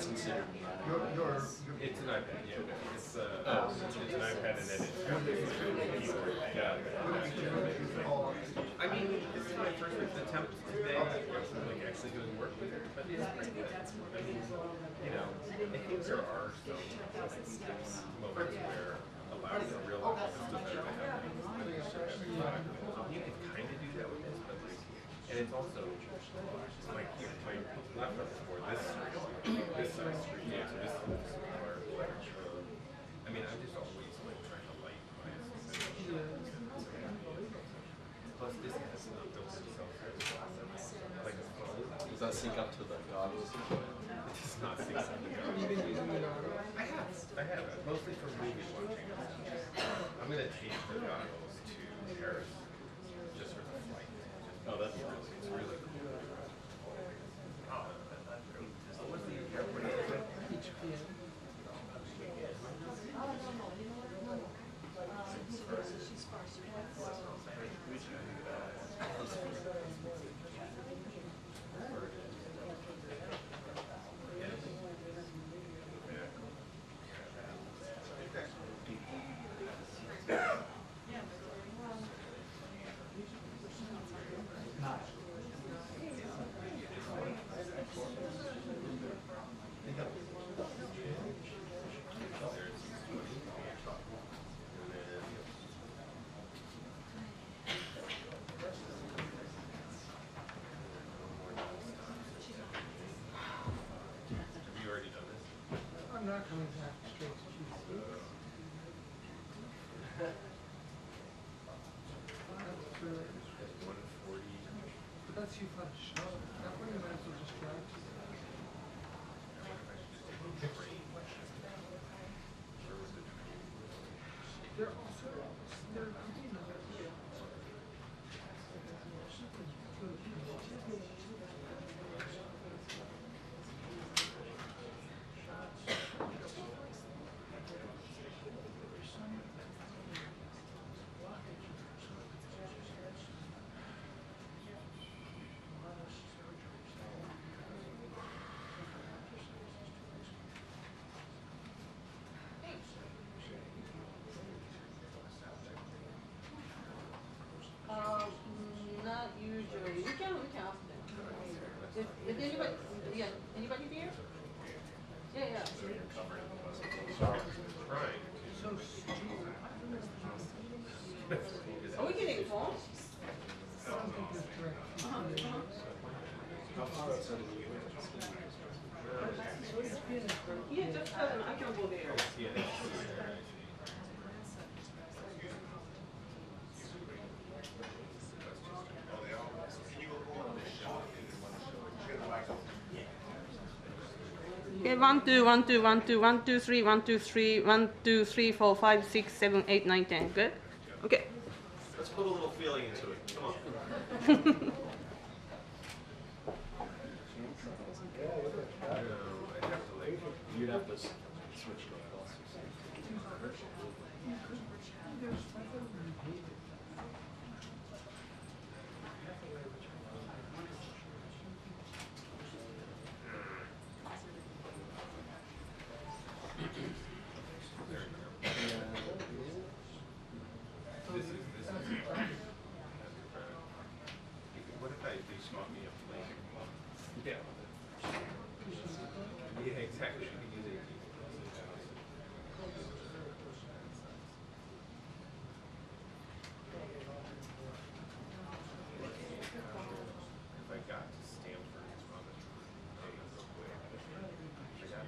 that's considered. It's an iPad, yeah. It's an iPad and then it's got this keyboard thing. Yeah. I mean, this is my first attempt today, like actually doing work with it, but it's pretty good. I mean, you know, I think there are some moments where allowing the real life stuff to happen. You can kind of do that with this, but like, and it's also like my laptop is for this size screen. Yeah, so this is smaller. I mean, I'm just always like trying to light my plus this has not built itself. Like a phone. Does that sync up to the goggles? It does not sync up to the goggles. I have it, mostly for movie watching. I'm gonna take the goggles to Paris just for the flight. Oh, that's really, it's really cool. What's the airport? I'm not coming back straight to GC. That's really, 140. but that's too far to show. That one you might as well just drive to. They're also, they're not usually. We can ask them. If anybody, yeah, anybody here? Yeah, yeah. Right. so stupid. Are we getting phone? I don't think there's direct. How far outside of the Yeah, just tell them I can go there. Yeah. Okay, 1 2 1 2 1 2 1 2 3 1 2 3 1 2 3 4 5 6 7 8 9 10. Good. Okay. Let's put a little feeling into it. Come on. You'd have to switch it up. What if they spot me a plane? Yeah. Yeah, exactly. You can use it. If I got to Stanford, it's probably real quick. I got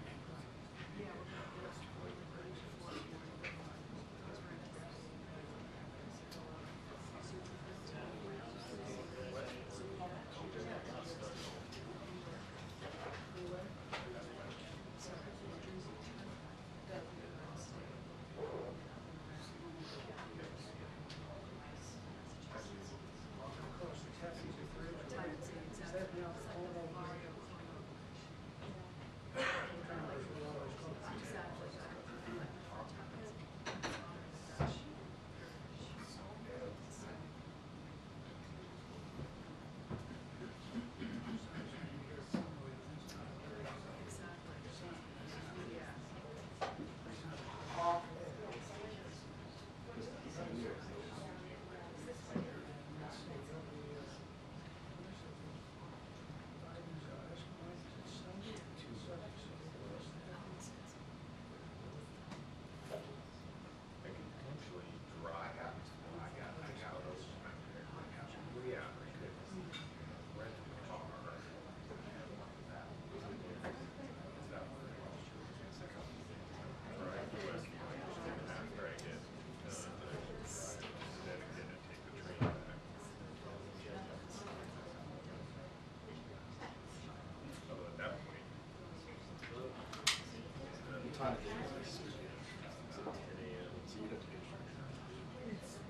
time of day is this? Is it 10 a.m.? So you'd have to be.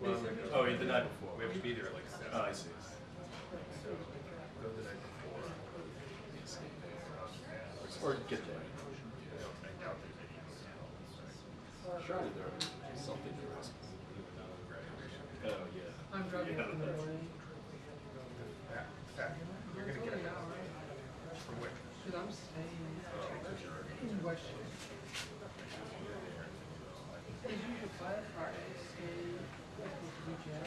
Well, oh, the night before. We have to be there at like 7. Oh, I see. So go the night before. Or get there. I doubt there's any hotels. Surely there is something there is. Graduation. Oh, yeah. I'm driving Yeah, up in the that's- morning. Fact, you're gonna get it Now, right? from where? Cause I'm staying in West. Cause you could buy a car and stay at the weekend.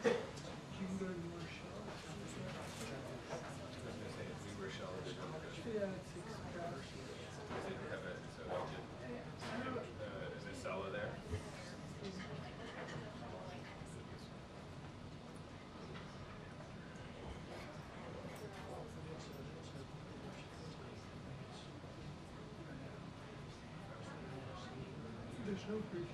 You can go to New Rochelle. Yeah, it's expensive. Is it Sella there? There's no bridges.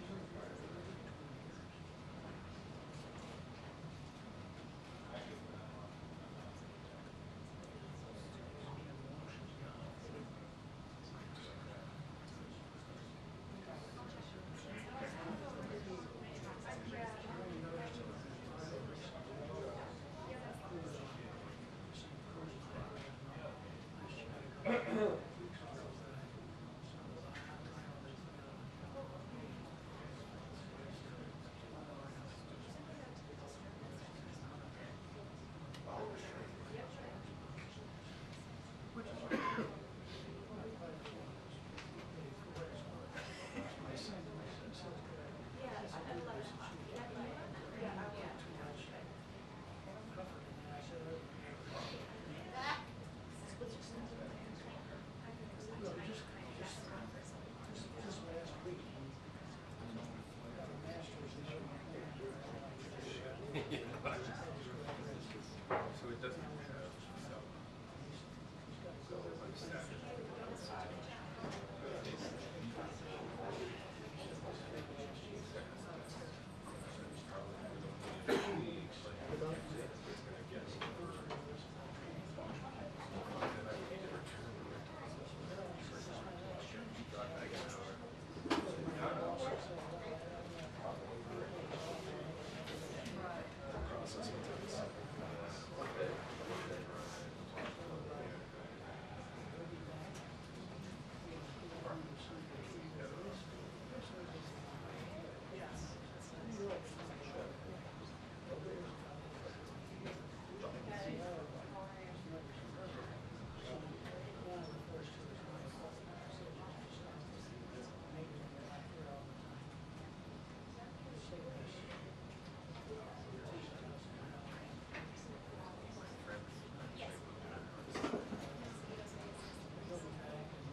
So it doesn't have Sella. So on Saturday.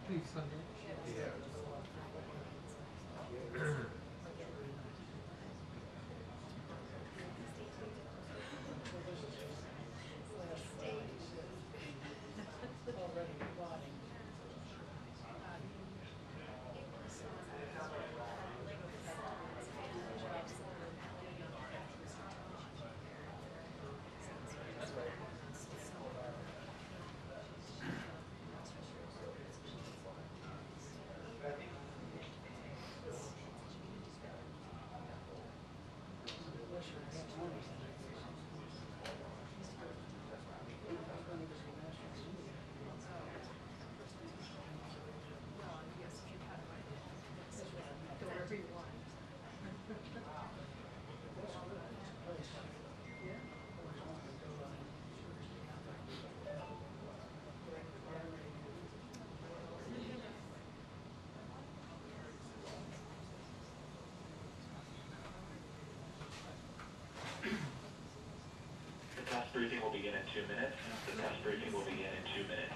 Please, Sunday. briefing will begin in 2 minutes. The test briefing will begin in 2 minutes.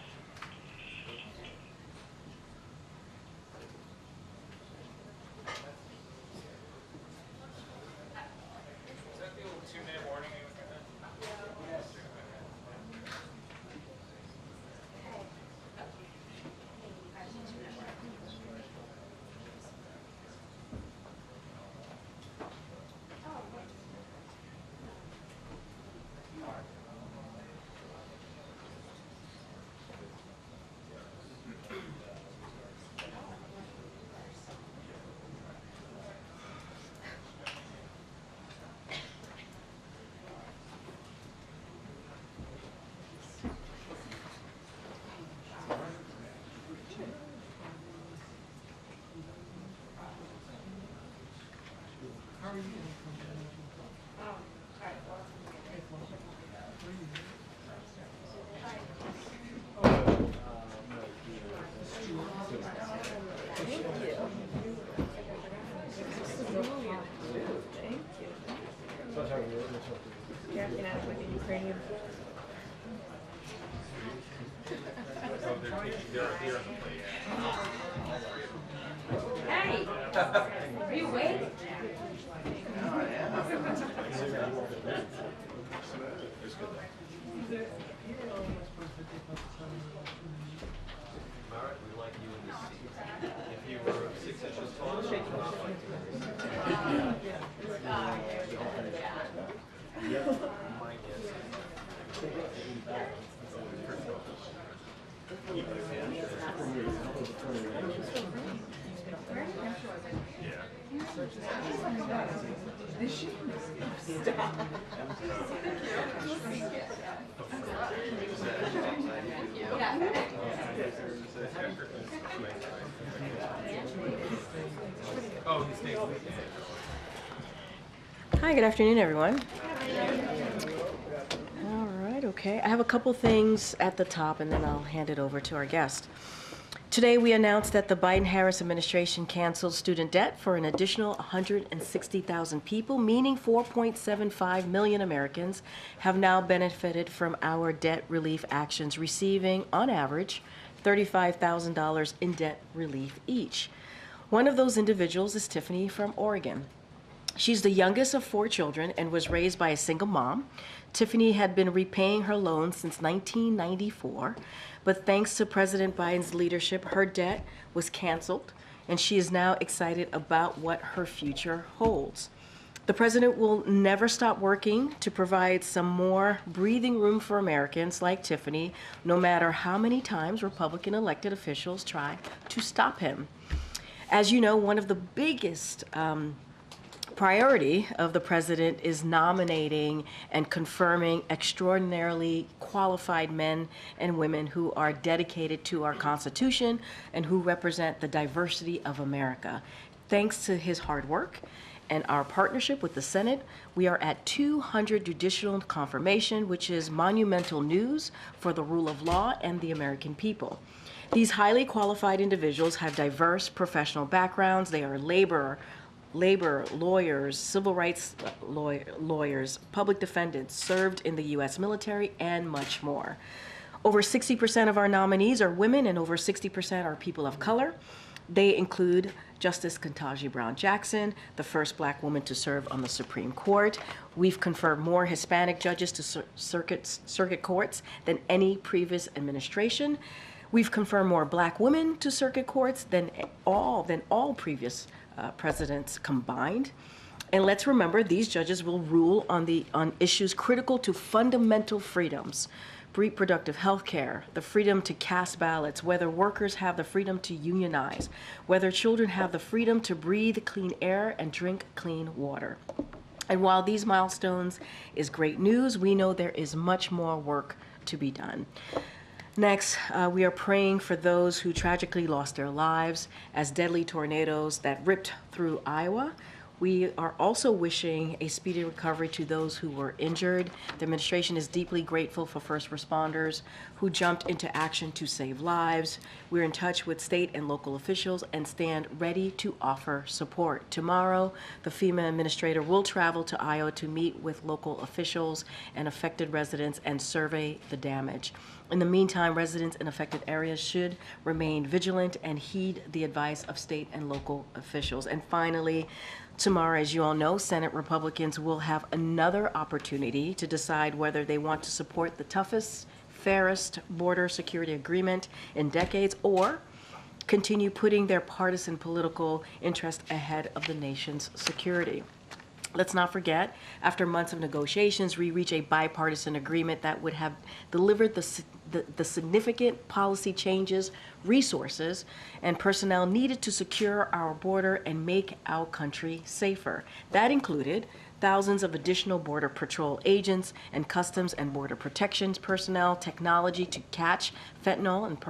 Yeah, you know, like a Ukrainian. Hey, are you awake? Alright, we like you in this seat. If you were 6 inches tall, you would not like my guess Oh, he stays with you. Hi, good afternoon, everyone. All right, okay. I have a couple things at the top, and then I'll hand it over to our guest. Today, we announced that the Biden-Harris administration canceled student debt for an additional 160,000 people, meaning 4.75 million Americans have now benefited from our debt relief actions, receiving, on average, $35,000 in debt relief each. One of those individuals is Tiffany from Oregon. She's the youngest of 4 children and was raised by a single mom. Tiffany had been repaying her loan since 1994, but thanks to President Biden's leadership, her debt was canceled, and she is now excited about what her future holds. The president will never stop working to provide some more breathing room for Americans like Tiffany, no matter how many times Republican elected officials try to stop him. As you know, one of the biggest priority of the president is nominating and confirming extraordinarily qualified men and women who are dedicated to our Constitution and who represent the diversity of America. Thanks to his hard work and our partnership with the Senate, we are at 200 judicial confirmation, which is monumental news for the rule of law and the American people. These highly qualified individuals have diverse professional backgrounds. They are labor lawyers, civil rights lawyers, public defendants, served in the U.S. military, and much more. Over 60% of our nominees are women, and over 60% are people of color. They include Justice Ketanji Brown Jackson, the first Black woman to serve on the Supreme Court. We've confirmed more Hispanic judges to circuit courts than any previous administration. We've confirmed more Black women to circuit courts than all previous presidents combined. And let's remember, these judges will rule on issues critical to fundamental freedoms: reproductive health care, the freedom to cast ballots, whether workers have the freedom to unionize, whether children have the freedom to breathe clean air and drink clean water. And while these milestones is great news, we know there is much more work to be done. Next, we are praying for those who tragically lost their lives as deadly tornadoes that ripped through Iowa. We are also wishing a speedy recovery to those who were injured. The administration is deeply grateful for first responders who jumped into action to save lives. We're in touch with state and local officials and stand ready to offer support. Tomorrow, the FEMA administrator will travel to Iowa to meet with local officials and affected residents and survey the damage. In the meantime, residents in affected areas should remain vigilant and heed the advice of state and local officials. And finally, tomorrow, as you all know, Senate Republicans will have another opportunity to decide whether they want to support the toughest, fairest border security agreement in decades or continue putting their partisan political interest ahead of the nation's security. Let's not forget, after months of negotiations, we reached a bipartisan agreement that would have delivered the significant policy changes, resources, and personnel needed to secure our border and make our country safer. That included thousands of additional Border Patrol agents and Customs and Border Protections personnel, technology to catch fentanyl, and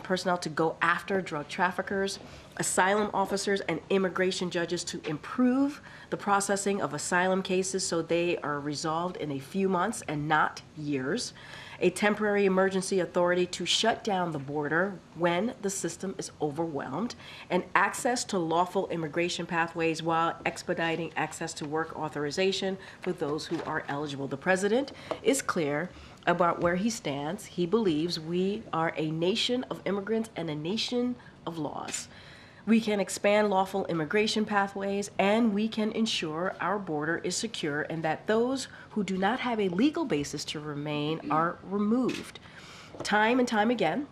personnel to go after drug traffickers, asylum officers and immigration judges to improve the processing of asylum cases so they are resolved in a few months and not years, a temporary emergency authority to shut down the border when the system is overwhelmed, and access to lawful immigration pathways while expediting access to work authorization for those who are eligible. The president is clear about where he stands. He believes we are a nation of immigrants and a nation of laws. We can expand lawful immigration pathways, and we can ensure our border is secure and that those who do not have a legal basis to remain are removed. Time and time again,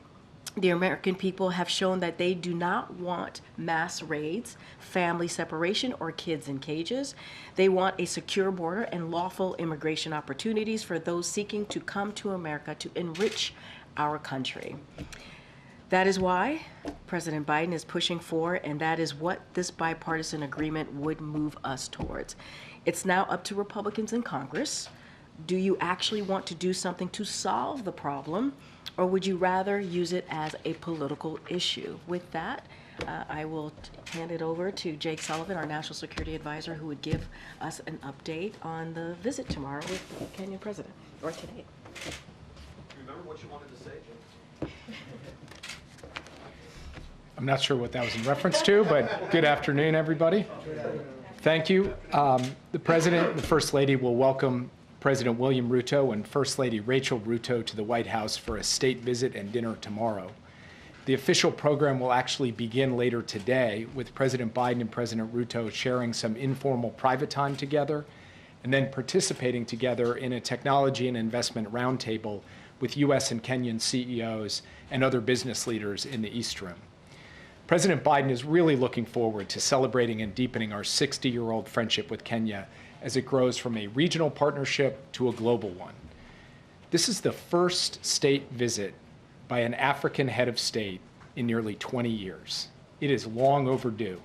the American people have shown that they do not want mass raids, family separation, or kids in cages. They want a secure border and lawful immigration opportunities for those seeking to come to America to enrich our country. That is why President Biden is pushing for, and that is what this bipartisan agreement would move us towards. It's now up to Republicans in Congress. Do you actually want to do something to solve the problem, or would you rather use it as a political issue? With that, I will hand it over to Jake Sullivan, our National Security Advisor, who would give us an update on the visit tomorrow with the Kenyan president, or today. Remember what you wanted to say, Jim? I'm not sure what that was in reference to, but good afternoon, everybody. Thank you. The President and the First Lady will welcome President William Ruto and First Lady Rachel Ruto to the White House for a state visit and dinner tomorrow. The official program will actually begin later today with President Biden and President Ruto sharing some informal private time together and then participating together in a technology and investment roundtable with U.S. and Kenyan CEOs and other business leaders in the East Room. President Biden is really looking forward to celebrating and deepening our 60-year-old friendship with Kenya as it grows from a regional partnership to a global one. This is the first state visit by an African head of state in nearly 20 years. It is long overdue,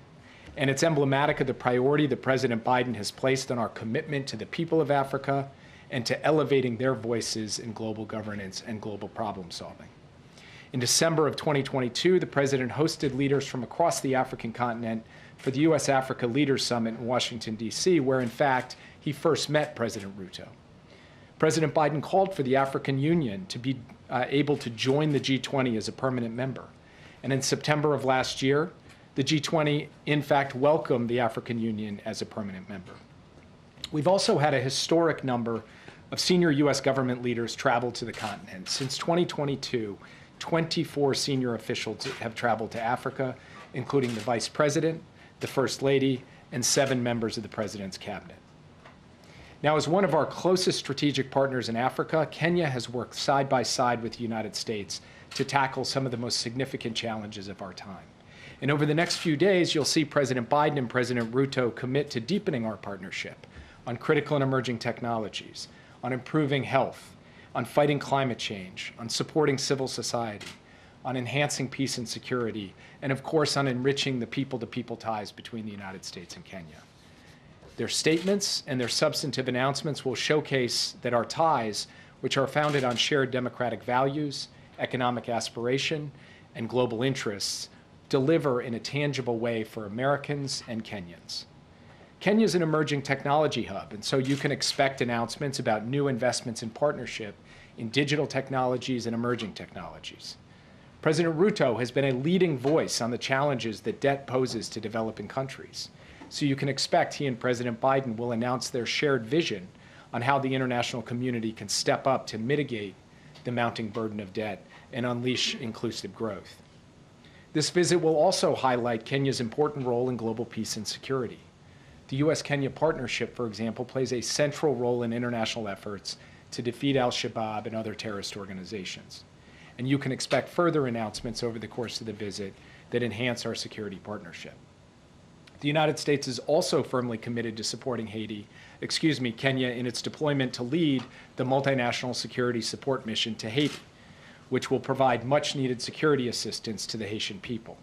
and it's emblematic of the priority that President Biden has placed on our commitment to the people of Africa and to elevating their voices in global governance and global problem solving. In December of 2022, the president hosted leaders from across the African continent for the U.S.-Africa Leaders Summit in Washington, D.C., where, in fact, he first met President Ruto. President Biden called for the African Union to be able to join the G20 as a permanent member. And in September of last year, the G20, in fact, welcomed the African Union as a permanent member. We've also had a historic number of senior U.S. government leaders travel to the continent. Since 2022, 24 senior officials have traveled to Africa, including the Vice President, the First Lady, and 7 members of the President's cabinet. Now, as one of our closest strategic partners in Africa, Kenya has worked side by side with the United States to tackle some of the most significant challenges of our time. And over the next few days, you'll see President Biden and President Ruto commit to deepening our partnership on critical and emerging technologies, on improving health, on fighting climate change, on supporting civil society, on enhancing peace and security, and of course on enriching the people-to-people ties between the United States and Kenya. Their statements and their substantive announcements will showcase that our ties, which are founded on shared democratic values, economic aspiration, and global interests, deliver in a tangible way for Americans and Kenyans. Kenya is an emerging technology hub, and so you can expect announcements about new investments in partnership in digital technologies and emerging technologies. President Ruto has been a leading voice on the challenges that debt poses to developing countries. So you can expect he and President Biden will announce their shared vision on how the international community can step up to mitigate the mounting burden of debt and unleash inclusive growth. This visit will also highlight Kenya's important role in global peace and security. The U.S.-Kenya partnership, for example, plays a central role in international efforts to defeat al-Shabaab and other terrorist organizations. And you can expect further announcements over the course of the visit that enhance our security partnership. The United States is also firmly committed to supporting Kenya in its deployment to lead the multinational security support mission to Haiti, which will provide much-needed security assistance to the Haitian people.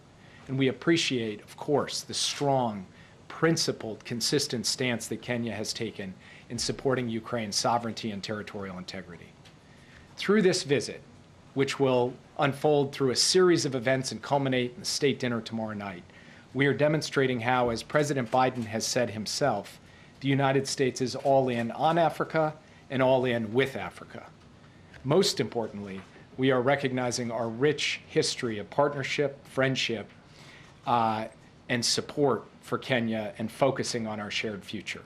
And we appreciate, of course, the strong, principled, consistent stance that Kenya has taken in supporting Ukraine's sovereignty and territorial integrity. Through this visit, which will unfold through a series of events and culminate in the state dinner tomorrow night, we are demonstrating how, as President Biden has said himself, the United States is all in on Africa and all in with Africa. Most importantly, we are recognizing our rich history of partnership, friendship, and support for Kenya and focusing on our shared future.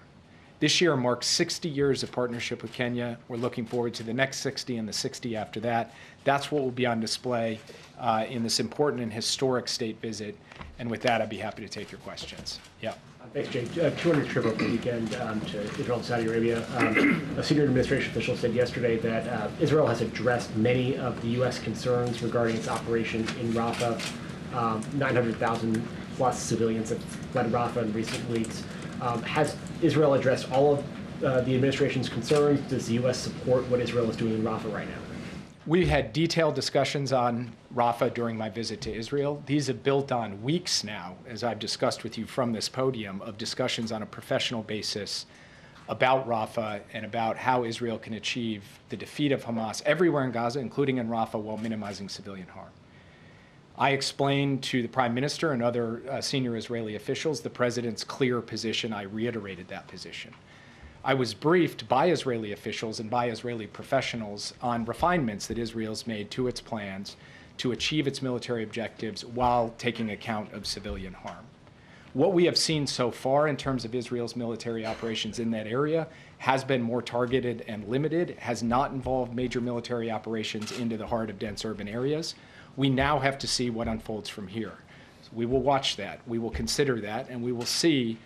This year marks 60 years of partnership with Kenya. We're looking forward to the next 60 and the 60 after that. That's what will be on display in this important and historic state visit. And with that, I'd be happy to take your questions. Yeah. Thanks, Jake. 200 trip over the weekend to Israel and Saudi Arabia. A senior administration official said yesterday that Israel has addressed many of the U.S. concerns regarding its operation in Rafah. 900,000 plus civilians have fled Rafah in recent weeks. Has Israel addressed all of the administration's concerns? Does the U.S. support what Israel is doing in Rafah right now? We had detailed discussions on Rafah during my visit to Israel. These have built on weeks now, as I've discussed with you from this podium, of discussions on a professional basis about Rafah and about how Israel can achieve the defeat of Hamas everywhere in Gaza, including in Rafah, while minimizing civilian harm. I explained to the Prime Minister and other senior Israeli officials the President's clear position. I reiterated that position. I was briefed by Israeli officials and by Israeli professionals on refinements that Israel's made to its plans to achieve its military objectives while taking account of civilian harm. What we have seen so far in terms of Israel's military operations in that area has been more targeted and limited, has not involved major military operations into the heart of dense urban areas. We now have to see what unfolds from here. So we will watch that, we will consider that, and we will see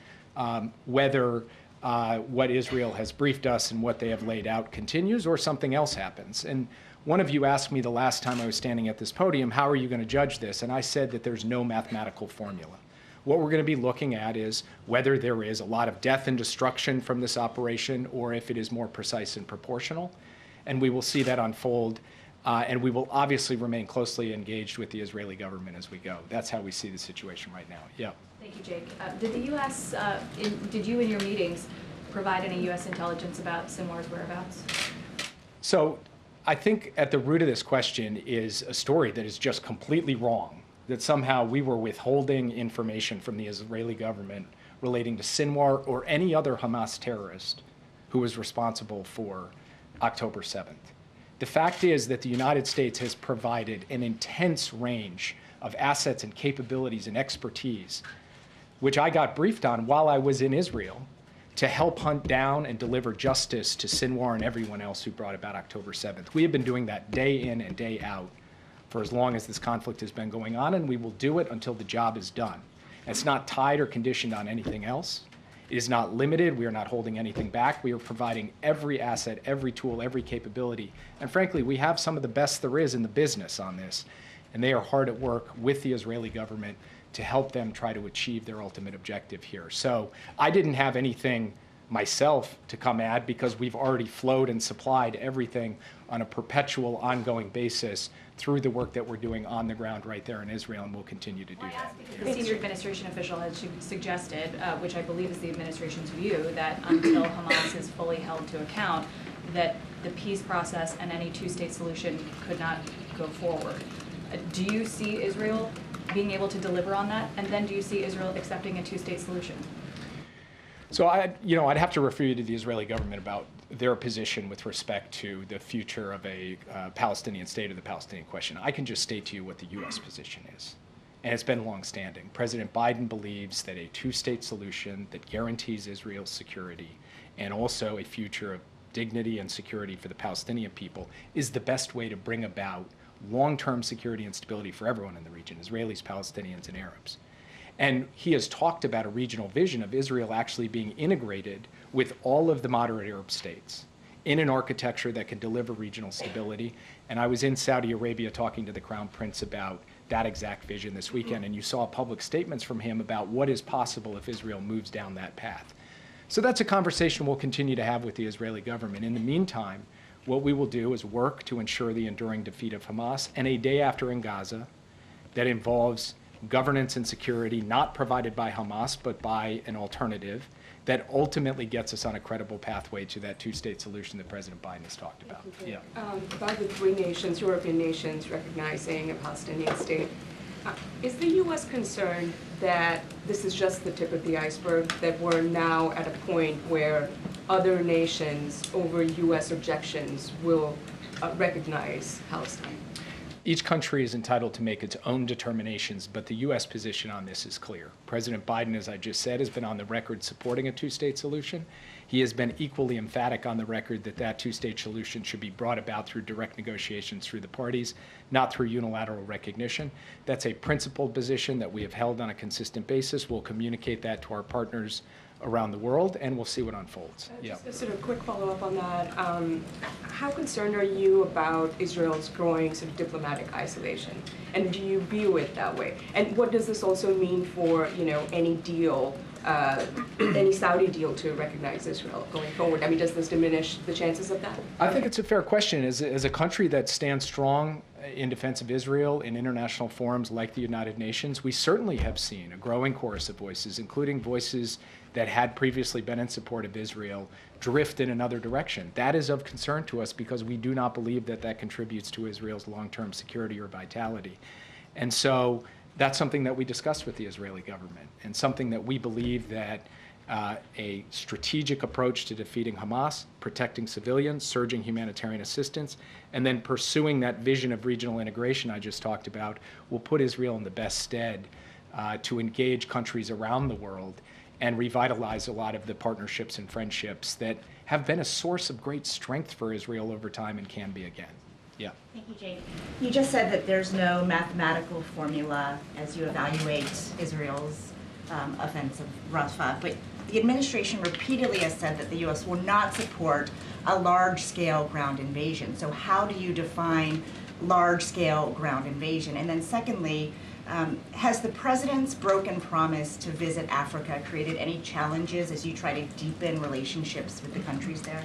whether what Israel has briefed us and what they have laid out continues or something else happens. And one of you asked me the last time I was standing at this podium, how are you going to judge this? And I said that there's no mathematical formula. What we're going to be looking at is whether there is a lot of death and destruction from this operation or if it is more precise and proportional. And we will see that unfold. And we will obviously remain closely engaged with the Israeli government as we go. That's how we see the situation right now. Yeah. Thank you, Jake. Did the U.S., did you in your meetings provide any U.S. intelligence about Sinwar's whereabouts? So I think at the root of this question is a story that is just completely wrong, that somehow we were withholding information from the Israeli government relating to Sinwar or any other Hamas terrorist who was responsible for October 7th. The fact is that the United States has provided an intense range of assets and capabilities and expertise, which I got briefed on while I was in Israel, to help hunt down and deliver justice to Sinwar and everyone else who brought about October 7th. We have been doing that day in and day out for as long as this conflict has been going on, and we will do it until the job is done. It's not tied or conditioned on anything else. It is not limited. We are not holding anything back. We are providing every asset, every tool, every capability. And frankly, we have some of the best there is in the business on this. And they are hard at work with the Israeli government to help them try to achieve their ultimate objective here. So I didn't have anything myself to come add because we've already flowed and supplied everything on a perpetual, ongoing basis through the work that we're doing on the ground right there in Israel, and we'll continue to do that. The senior administration official has suggested, which I believe is the administration's view, that until Hamas is fully held to account, that the peace process and any two-state solution could not go forward. Do you see Israel being able to deliver on that? And then do you see Israel accepting a two-state solution? So I'd have to refer you to the Israeli government about their position with respect to the future of a Palestinian state or the Palestinian question. I can just state to you what the U.S. position is. And it's been longstanding. President Biden believes that a two-state solution that guarantees Israel's security and also a future of dignity and security for the Palestinian people is the best way to bring about long-term security and stability for everyone in the region, Israelis, Palestinians, and Arabs. And he has talked about a regional vision of Israel actually being integrated with all of the moderate Arab states in an architecture that can deliver regional stability. And I was in Saudi Arabia talking to the Crown Prince about that exact vision this weekend, and you saw public statements from him about what is possible if Israel moves down that path. So that's a conversation we'll continue to have with the Israeli government. In the meantime, what we will do is work to ensure the enduring defeat of Hamas, and a day after in Gaza that involves governance and security not provided by Hamas, but by an alternative that ultimately gets us on a credible pathway to that two-state solution that President Biden has talked about. Yeah. About the three nations, European nations recognizing a Palestinian state, is the U.S. concerned that this is just the tip of the iceberg, that we're now at a point where other nations over U.S. objections will recognize Palestine? Each country is entitled to make its own determinations, but the U.S. position on this is clear. President Biden, as I just said, has been on the record supporting a two-state solution. He has been equally emphatic on the record that that two-state solution should be brought about through direct negotiations through the parties, not through unilateral recognition. That's a principled position that we have held on a consistent basis. We'll communicate that to our partners around the world, and we'll see what unfolds. Just a sort of quick follow-up on that. How concerned are you about Israel's growing sort of diplomatic isolation? And do you view it that way? And what does this also mean for, any deal, any Saudi deal to recognize Israel going forward? I mean, does this diminish the chances of that? I think it's a fair question. As a country that stands strong in defense of Israel in international forums like the United Nations, we certainly have seen a growing chorus of voices, including voices that had previously been in support of Israel, drift in another direction. That is of concern to us because we do not believe that that contributes to Israel's long-term security or vitality. And so that's something that we discussed with the Israeli government, and something that we believe that a strategic approach to defeating Hamas, protecting civilians, surging humanitarian assistance, and then pursuing that vision of regional integration I just talked about will put Israel in the best stead to engage countries around the world and revitalize a lot of the partnerships and friendships that have been a source of great strength for Israel over time and can be again. Yeah. Thank you, Jake. You just said that there's no mathematical formula as you evaluate Israel's offense of Rafah, but the administration repeatedly has said that the U.S. will not support a large-scale ground invasion. So how do you define large-scale ground invasion? And then secondly, has the president's broken promise to visit Africa created any challenges as you try to deepen relationships with the countries there?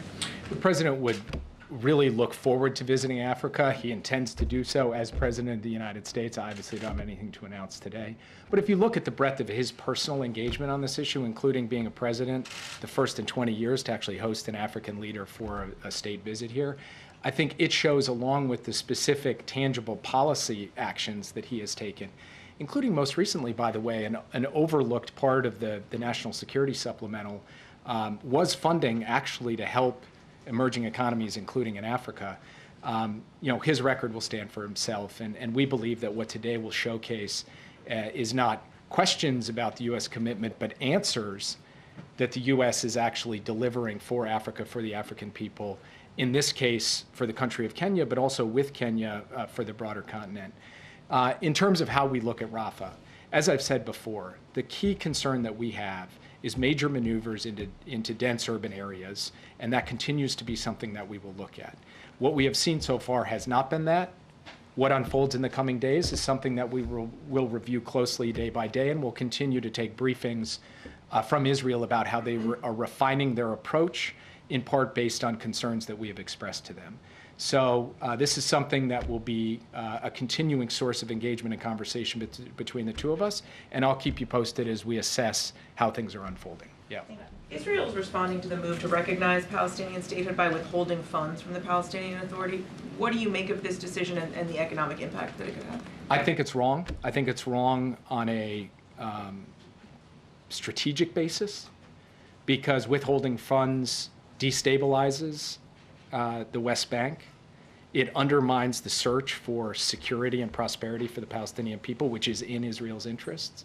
The president would really look forward to visiting Africa. He intends to do so as president of the United States. I obviously don't have anything to announce today. But if you look at the breadth of his personal engagement on this issue, including being a president, the first in 20 years to actually host an African leader for a state visit here, I think it shows, along with the specific tangible policy actions that he has taken, including most recently, by the way, an overlooked part of the National Security Supplemental was funding actually to help emerging economies, including in Africa. His record will stand for himself, and we believe that what today will showcase is not questions about the U.S. commitment, but answers that the U.S. is actually delivering for Africa, for the African people, in this case for the country of Kenya, but also with Kenya for the broader continent. In terms of how we look at Rafah, as I've said before, the key concern that we have is major maneuvers into dense urban areas, and that continues to be something that we will look at. What we have seen so far has not been that. What unfolds in the coming days is something that we will review closely day by day, and we'll continue to take briefings from Israel about how they are refining their approach, in part based on concerns that we have expressed to them. So this is something that will be a continuing source of engagement and conversation between the two of us, and I'll keep you posted as we assess how things are unfolding. Yeah. Israel is responding to the move to recognize Palestinian statehood by withholding funds from the Palestinian Authority. What do you make of this decision and the economic impact that it could have? I think it's wrong. I think it's wrong on a strategic basis. because withholding funds destabilizes the West Bank. It undermines the search for security and prosperity for the Palestinian people, which is in Israel's interests.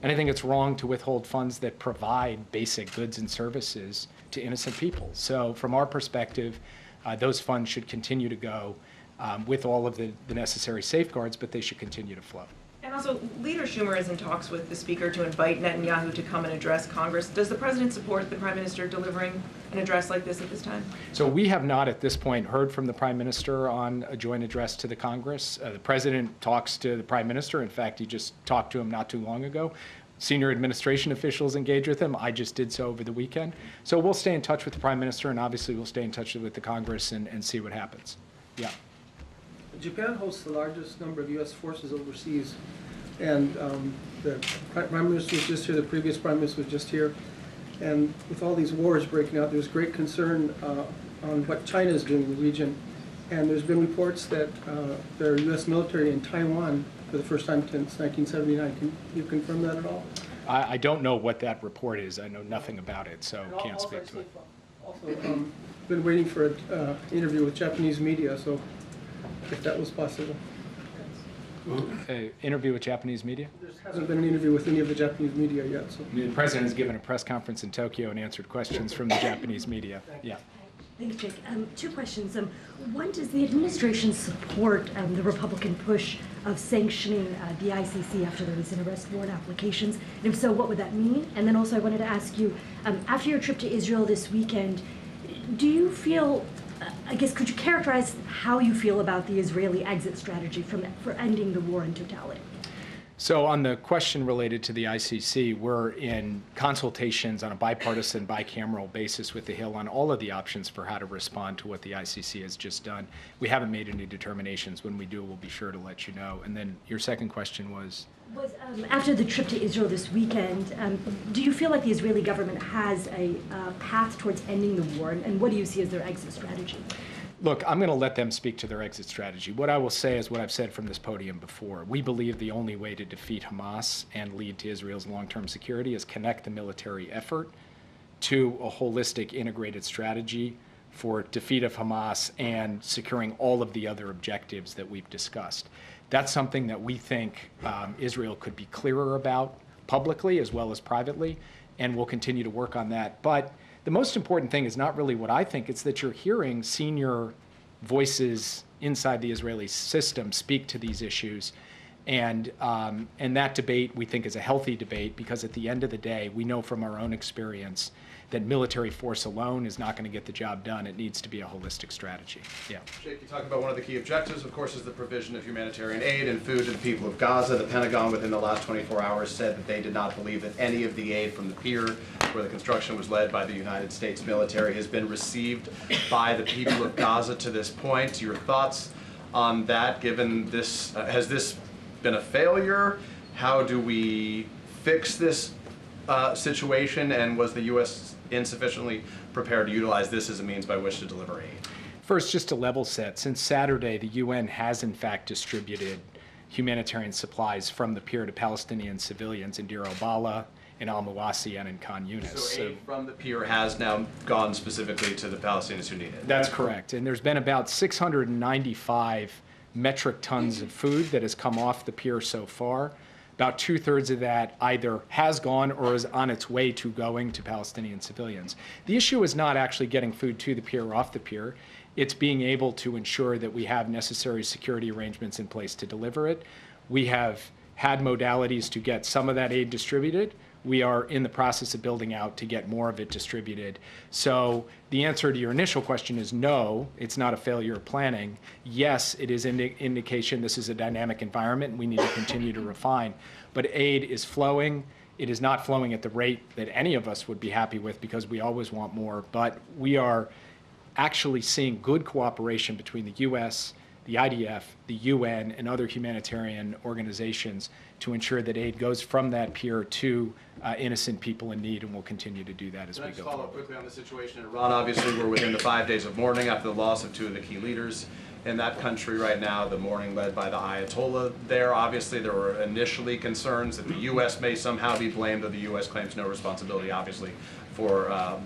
And I think it's wrong to withhold funds that provide basic goods and services to innocent people. So from our perspective, those funds should continue to go with all of the necessary safeguards, but they should continue to flow. And also, Leader Schumer is in talks with the Speaker to invite Netanyahu to come and address Congress. Does the President support the Prime Minister delivering an address like this at this time? So we have not at this point heard from the Prime Minister on a joint address to the Congress. The President talks to the Prime Minister. In fact, he just talked to him not too long ago. Senior administration officials engage with him. I just did so over the weekend. So we'll stay in touch with the Prime Minister, and obviously we'll stay in touch with the Congress and see what happens. Yeah. Japan hosts the largest number of U.S. forces overseas, and the Prime Minister was just here, the previous Prime Minister was just here, and with all these wars breaking out, there's great concern on what China is doing in the region, and there's been reports that there are U.S. military in Taiwan for the first time since 1979. Can you confirm that at all? I don't know what that report is. I know nothing about it, so can't speak to it. Also, been waiting for an interview with Japanese media, so if that was possible. Interview with Japanese media? There hasn't been an interview with any of the Japanese media yet. So. The President has given a press conference in Tokyo and answered questions from the Japanese media. Yeah. Thanks, Jake. Two questions. One, does the administration support the Republican push of sanctioning the ICC after the recent arrest warrant applications? And if so, what would that mean? And then also I wanted to ask you, after your trip to Israel this weekend, do you feel, I guess, could you characterize how you feel about the Israeli exit strategy for ending the war in totality? So on the question related to the ICC, we're in consultations on a bipartisan, bicameral basis with the Hill on all of the options for how to respond to what the ICC has just done. We haven't made any determinations. When we do, we'll be sure to let you know. And then your second question was? After the trip to Israel this weekend, do you feel like the Israeli government has a path towards ending the war, and what do you see as their exit strategy? Look, I'm going to let them speak to their exit strategy. What I will say is what I've said from this podium before. We believe the only way to defeat Hamas and lead to Israel's long-term security is connect the military effort to a holistic, integrated strategy for defeat of Hamas and securing all of the other objectives that we've discussed. That's something that we think Israel could be clearer about publicly as well as privately, and we'll continue to work on that. But the most important thing is not really what I think, it's that you're hearing senior voices inside the Israeli system speak to these issues. And that debate, we think, is a healthy debate, because at the end of the day, we know from our own experience that military force alone is not going to get the job done. It needs to be a holistic strategy. Yeah. Jake, you talk about one of the key objectives, of course, is the provision of humanitarian aid and food to the people of Gaza. The Pentagon, within the last 24 hours, said that they did not believe that any of the aid from the pier, where the construction was led by the United States military, has been received by the people of Gaza to this point. Your thoughts on that, given this, has this been a failure? How do we fix this situation, and was the U.S. insufficiently prepared to utilize this as a means by which to deliver aid? First, just to level set, since Saturday, the UN has in fact distributed humanitarian supplies from the pier to Palestinian civilians in Deir al-Balah, in al-Mawasi, and in Khan Yunis. So aid from the pier has now gone specifically to the Palestinians who need it? That's correct. And there's been about 695 metric tons of food that has come off the pier so far. About 2/3 of that either has gone or is on its way to going to Palestinian civilians. The issue is not actually getting food to the pier or off the pier. It's being able to ensure that we have necessary security arrangements in place to deliver it. We have had modalities to get some of that aid distributed. We are in the process of building out to get more of it distributed. So the answer to your initial question is no, it's not a failure of planning. Yes, it is an indication this is a dynamic environment and we need to continue to refine. But aid is flowing. It is not flowing at the rate that any of us would be happy with, because we always want more. But we are actually seeing good cooperation between the U.S., the IDF, the UN, and other humanitarian organizations to ensure that aid goes from that pier to innocent people in need, and we'll continue to do that as we go forward. Follow up quickly on the situation in Iran. Obviously, we're within the 5 days of mourning after the loss of two of the key leaders in that country right now, the mourning led by the Ayatollah there. Obviously, there were initially concerns that the U.S. may somehow be blamed, though the U.S. claims no responsibility, obviously, for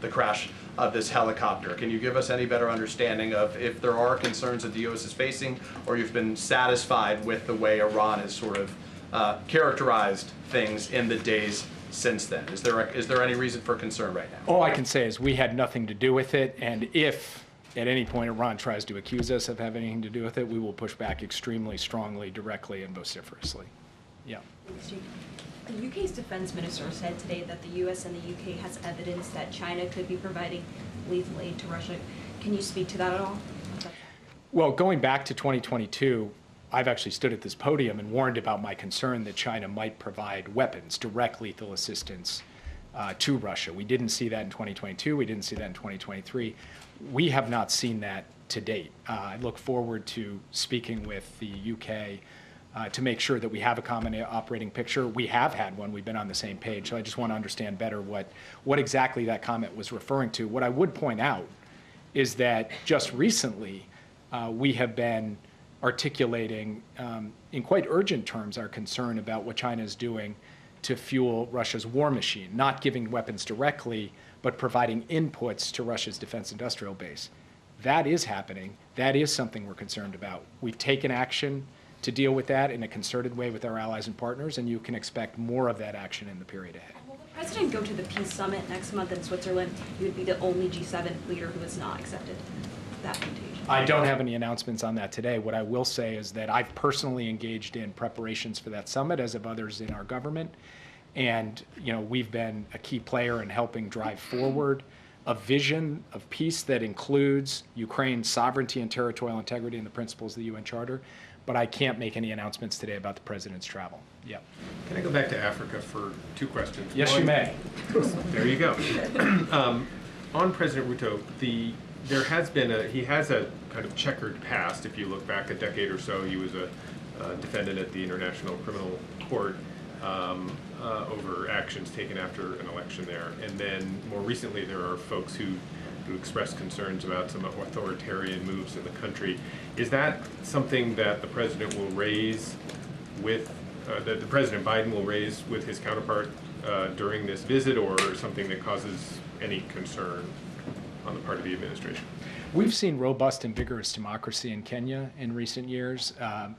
the crash of this helicopter. Can you give us any better understanding of if there are concerns that the U.S. is facing, or you've been satisfied with the way Iran has sort of characterized things in the days since then? Is there any reason for concern right now? All I can say is we had nothing to do with it, and if at any point Iran tries to accuse us of having anything to do with it, we will push back extremely strongly, directly, and vociferously. Yeah. The UK's defense minister said today that the US and the UK has evidence that China could be providing lethal aid to Russia. Can you speak to that at all? Well, going back to 2022, I've actually stood at this podium and warned about my concern that China might provide weapons, direct lethal assistance to Russia. We didn't see that in 2022. We didn't see that in 2023. We have not seen that to date. I look forward to speaking with the UK to make sure that we have a common operating picture. We have had one. We've been on the same page. So I just want to understand better what exactly that comment was referring to. What I would point out is that just recently we have been articulating in quite urgent terms our concern about what China is doing to fuel Russia's war machine, not giving weapons directly, but providing inputs to Russia's defense industrial base. That is happening. That is something we're concerned about. We've taken action to deal with that in a concerted way with our allies and partners, and you can expect more of that action in the period ahead. Will the president go to the peace summit next month in Switzerland? He would be the only G7 leader who has not accepted that invitation. I don't have any announcements on that today. What I will say is that I've personally engaged in preparations for that summit, as have others in our government. And we've been a key player in helping drive forward a vision of peace that includes Ukraine's sovereignty and territorial integrity and the principles of the UN Charter. But I can't make any announcements today about the president's travel. Yeah. Can I go back to Africa for 2 questions? Yes, you may. There you go. On President Ruto, there has been he has a kind of checkered past. If you look back a decade or so, he was a defendant at the International Criminal Court over actions taken after an election there. And then more recently, there are folks who expressed concerns about some authoritarian moves in the country. Is that something that the president will raise with, that the President Biden will raise with his counterpart during this visit, or something that causes any concern on the part of the administration? We've seen robust and vigorous democracy in Kenya in recent years,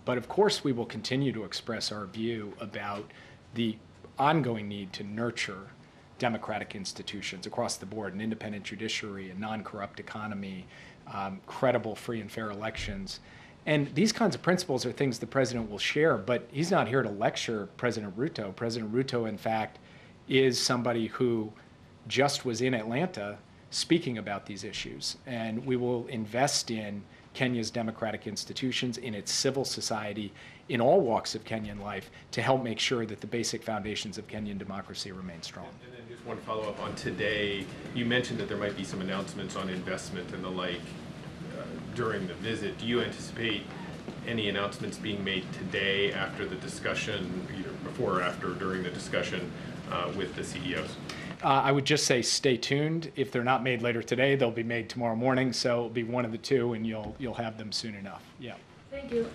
but of course we will continue to express our view about the ongoing need to nurture democratic institutions across the board, an independent judiciary, a non-corrupt economy, credible, free and fair elections. And these kinds of principles are things the president will share, but he's not here to lecture President Ruto. President Ruto, in fact, is somebody who just was in Atlanta speaking about these issues. And we will invest in Kenya's democratic institutions, in its civil society, in all walks of Kenyan life, to help make sure that the basic foundations of Kenyan democracy remain strong. And then just one follow-up on today. You mentioned that there might be some announcements on investment and the like during the visit. Do you anticipate any announcements being made today after the discussion, either before or after, during the discussion with the CEOs? I would just say stay tuned. If they're not made later today, they'll be made tomorrow morning, so it'll be one of the two, and you'll have them soon enough. Yeah. Thank you.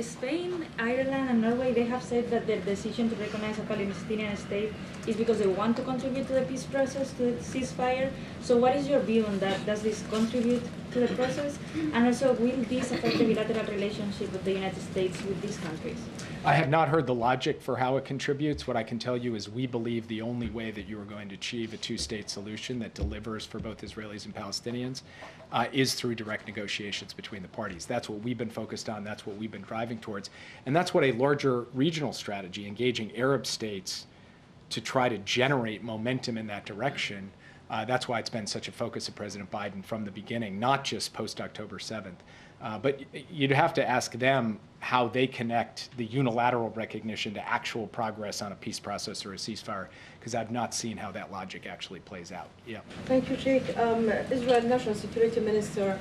Spain, Ireland, and Norway, they have said that their decision to recognize a Palestinian state is because they want to contribute to the peace process, to the ceasefire. So what is your view on that? Does this contribute to the process? And also, will this affect the bilateral relationship of the United States with these countries? I have not heard the logic for how it contributes. What I can tell you is we believe the only way that you are going to achieve a two-state solution that delivers for both Israelis and Palestinians is through direct negotiations between the parties. That's what we've been focused on. That's what we've been driving towards. And that's what a larger regional strategy, engaging Arab states to try to generate momentum in that direction, that's why it's been such a focus of President Biden from the beginning, not just post-October 7th. But you'd have to ask them how they connect the unilateral recognition to actual progress on a peace process or a ceasefire, because I've not seen how that logic actually plays out. Yeah. Thank you, Jake. Israel National Security Minister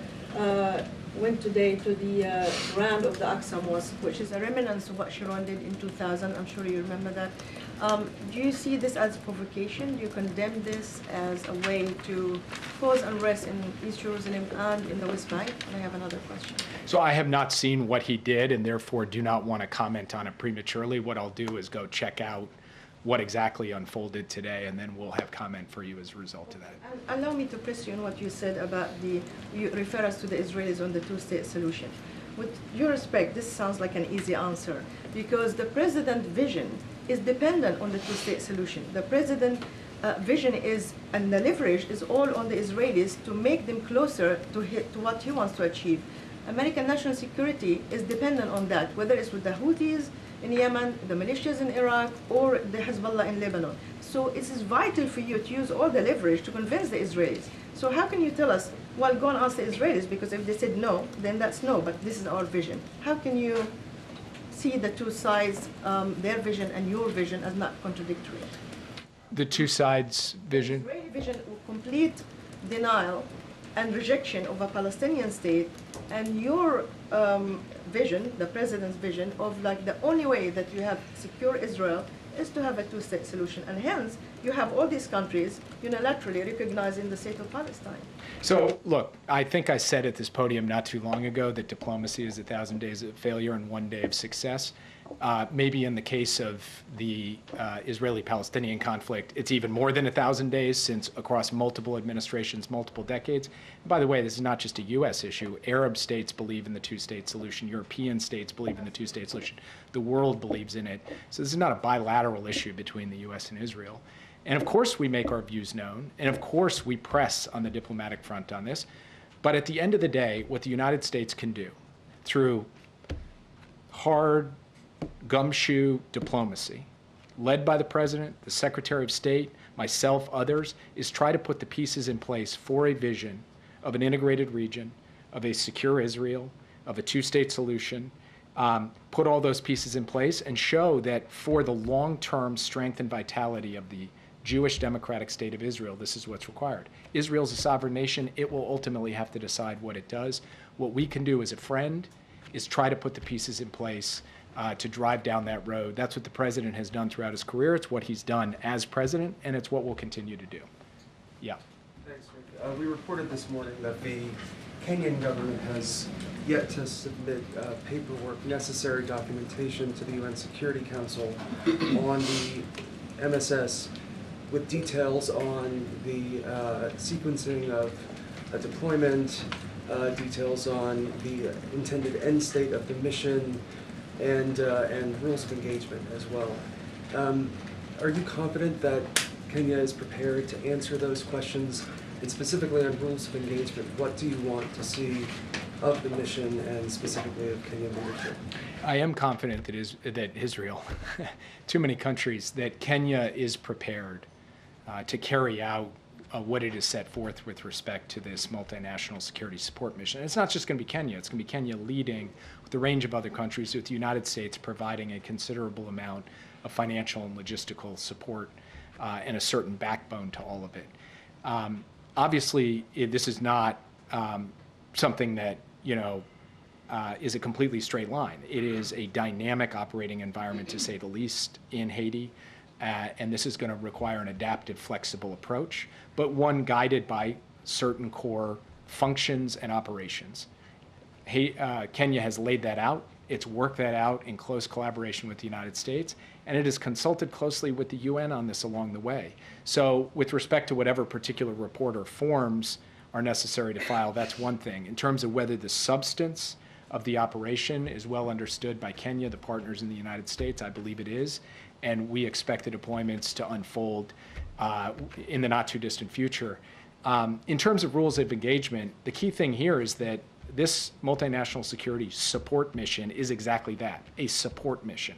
went today to the ground of the Aqsa Mosque, which is a remnant of what Sharon did in 2000. I'm sure you remember that. Do you see this as provocation? Do you condemn this as a way to cause unrest in East Jerusalem and in the West Bank? And I have another question. So I have not seen what he did, and therefore do not want to comment on it prematurely. What I'll do is go check out what exactly unfolded today, and then we'll have comment for you as a result of that. And allow me to press you on what you said about you refer us to the Israelis on the two-state solution. With your respect, this sounds like an easy answer, because the president's vision is dependent on the two-state solution. The president's vision is, and the leverage is all on the Israelis to make them closer to what he wants to achieve. American national security is dependent on that, whether it's with the Houthis in Yemen, the militias in Iraq, or the Hezbollah in Lebanon. So it is vital for you to use all the leverage to convince the Israelis. So how can you tell us, well, go and ask the Israelis, because if they said no, then that's no, but this is our vision. How can you see the two sides, their vision and your vision, as not contradictory? The two sides' vision? The Israeli vision of complete denial and rejection of a Palestinian state, and your vision, the president's vision, of like the only way that you have secure Israel is to have a two-state solution. And hence, you have all these countries unilaterally recognizing the state of Palestine. So, look, I think I said at this podium not too long ago that diplomacy is 1,000 days of failure and 1 day of success. Maybe in the case of the Israeli-Palestinian conflict, it's even more than 1,000 days, since across multiple administrations, multiple decades. And by the way, this is not just a U.S. issue. Arab states believe in the two-state solution. European states believe in the two-state solution. The world believes in it. So this is not a bilateral issue between the U.S. and Israel. And of course we make our views known, and of course we press on the diplomatic front on this. But at the end of the day, what the United States can do through hard, gumshoe diplomacy, led by the President, the Secretary of State, myself, others, is try to put the pieces in place for a vision of an integrated region, of a secure Israel, of a two-state solution, put all those pieces in place and show that for the long-term strength and vitality of the Jewish democratic state of Israel, this is what's required. Israel's a sovereign nation. It will ultimately have to decide what it does. What we can do as a friend is try to put the pieces in place to drive down that road. That's what the president has done throughout his career. It's what he's done as president, and it's what we'll continue to do. Yeah. Thanks, Rick. We reported this morning that the Kenyan government has yet to submit paperwork, necessary documentation to the UN Security Council on the MSS with details on the sequencing of a deployment, details on the intended end state of the mission, and rules of engagement as well. Are you confident that Kenya is prepared to answer those questions? And specifically on rules of engagement, what do you want to see of the mission and specifically of Kenyan leadership? I am confident that Israel, too many countries, that Kenya is prepared to carry out what it has set forth with respect to this multinational security support mission. And it's not just going to be Kenya. It's going to be Kenya leading with a range of other countries, with the United States providing a considerable amount of financial and logistical support and a certain backbone to all of it. Obviously, this is not something that, is a completely straight line. It is a dynamic operating environment, to say the least, in Haiti. And this is going to require an adaptive, flexible approach, but one guided by certain core functions and operations. Kenya has laid that out. It's worked that out in close collaboration with the United States, and it has consulted closely with the UN on this along the way. So with respect to whatever particular report or forms are necessary to file, that's one thing. In terms of whether the substance of the operation is well understood by Kenya, the partners in the United States, I believe it is, and we expect the deployments to unfold in the not too distant future. In terms of rules of engagement, the key thing here is that this multinational security support mission is exactly that, a support mission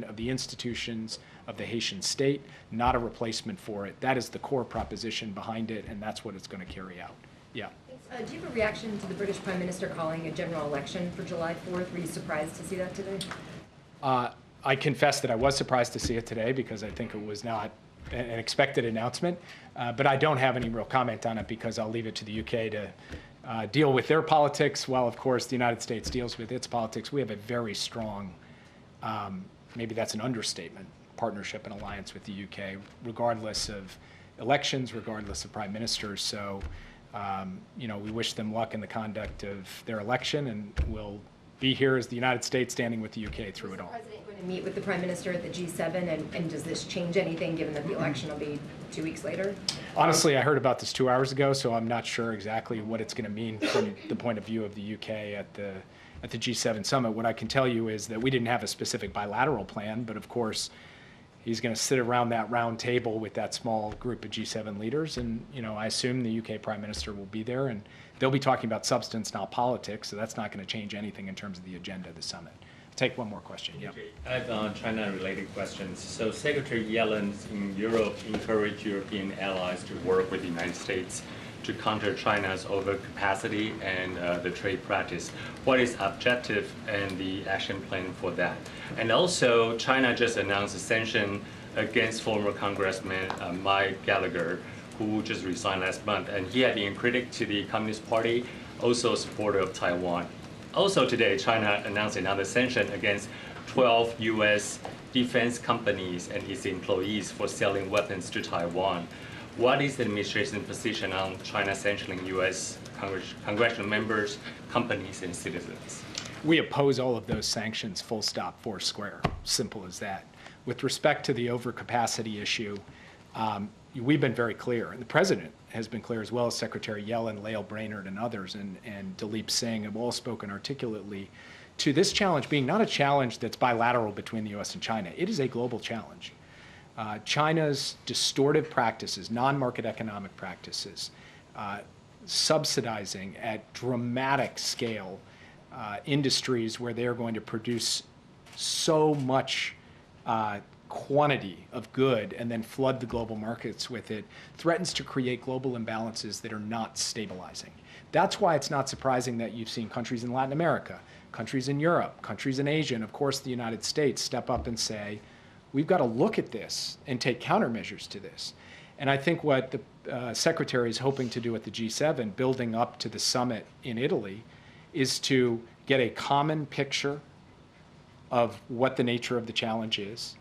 of the institutions of the Haitian state, not a replacement for it. That is the core proposition behind it, and that's what it's going to carry out. Yeah. Do you have a reaction to the British Prime Minister calling a general election for July 4th? Were you surprised to see that today? I confess that I was surprised to see it today because I think it was not an expected announcement, but I don't have any real comment on it because I'll leave it to the UK to deal with their politics, while of course the United States deals with its politics. We have a very strong, maybe that's an understatement, partnership and alliance with the UK, regardless of elections, regardless of prime ministers. So, you know, we wish them luck in the conduct of their election, and we'll be here as the United States standing with the UK through it all. Is the President going to meet with the Prime Minister at the G7, and does this change anything given that the election will be 2 weeks later? Honestly, I heard about this 2 hours ago, so I'm not sure exactly what it's going to mean from the point of view of the UK at the G7 summit. What I can tell you is that we didn't have a specific bilateral plan, but of course, he's going to sit around that round table with that small group of G7 leaders, and you know, I assume the UK Prime Minister will be there, and they'll be talking about substance, not politics. So that's not going to change anything in terms of the agenda of the summit. Take one more question. Yeah. I have China-related questions. So Secretary Yellen in Europe encouraged European allies to work with the United States to counter China's overcapacity and the trade practice. What is objective and the action plan for that? And also, China just announced a sanction against former Congressman Mike Gallagher, who just resigned last month, and he had been a critic to the Communist Party, also a supporter of Taiwan. Also today, China announced another sanction against 12 U.S. defense companies and its employees for selling weapons to Taiwan. What is the administration's position on China sanctioning U.S. congressional members, companies, and citizens? We oppose all of those sanctions, full stop, four square. Simple as that. With respect to the overcapacity issue, we've been very clear, and the President has been clear, as well as Secretary Yellen, Lael Brainerd, and others, and Dalip Singh have all spoken articulately to this challenge being not a challenge that's bilateral between the U.S. and China. It is a global challenge. China's distortive practices, non-market economic practices, subsidizing at dramatic scale industries where they're going to produce so much quantity of good and then flood the global markets with it, threatens to create global imbalances that are not stabilizing. That's why it's not surprising that you've seen countries in Latin America, countries in Europe, countries in Asia, and of course the United States step up and say, we've got to look at this and take countermeasures to this. And I think what the Secretary is hoping to do at the G7, building up to the summit in Italy, is to get a common picture of what the nature of the challenge is,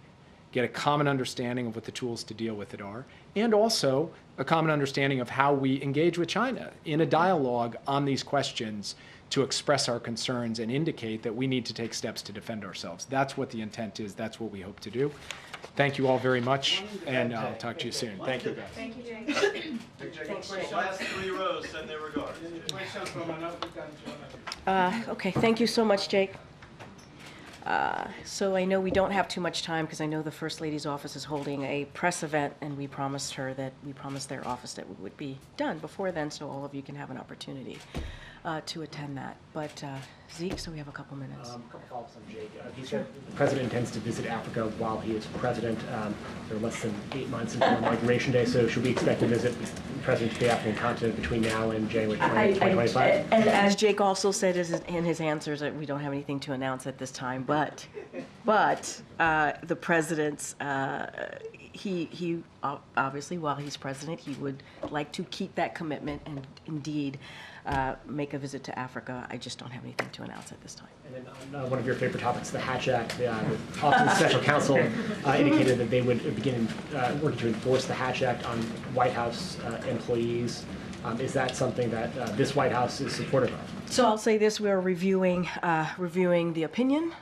get a common understanding of what the tools to deal with it are, and also a common understanding of how we engage with China in a dialogue on these questions to express our concerns and indicate that we need to take steps to defend ourselves. That's what the intent is. That's what we hope to do. Thank you all very much, and I'll talk to you soon. Thank you, guys. Thank you, Jake. Thanks, Jake. Last 3 rows send their regards. Okay, thank you so much, Jake. So I know we don't have too much time because I know the First Lady's office is holding a press event, and we promised their office that we would be done before then, so all of you can have an opportunity to attend that. But Zeke, so we have a couple minutes. A couple follow-ups on Jake. He said the president intends to visit Africa while he is president. There are less than 8 months until Inauguration Day, so should we expect a visit with the president to the African continent between now and January 2025? And as Jake also said in his answers, we don't have anything to announce at this time, but the president's, he obviously, while he's president, he would like to keep that commitment and indeed make a visit to Africa. I just don't have anything to announce at this time. And then on one of your favorite topics, the Hatch Act, the Office of Special Counsel indicated that they would begin working to enforce the Hatch Act on White House employees. Is that something that this White House is supportive of? So I'll say this: we are reviewing the opinion,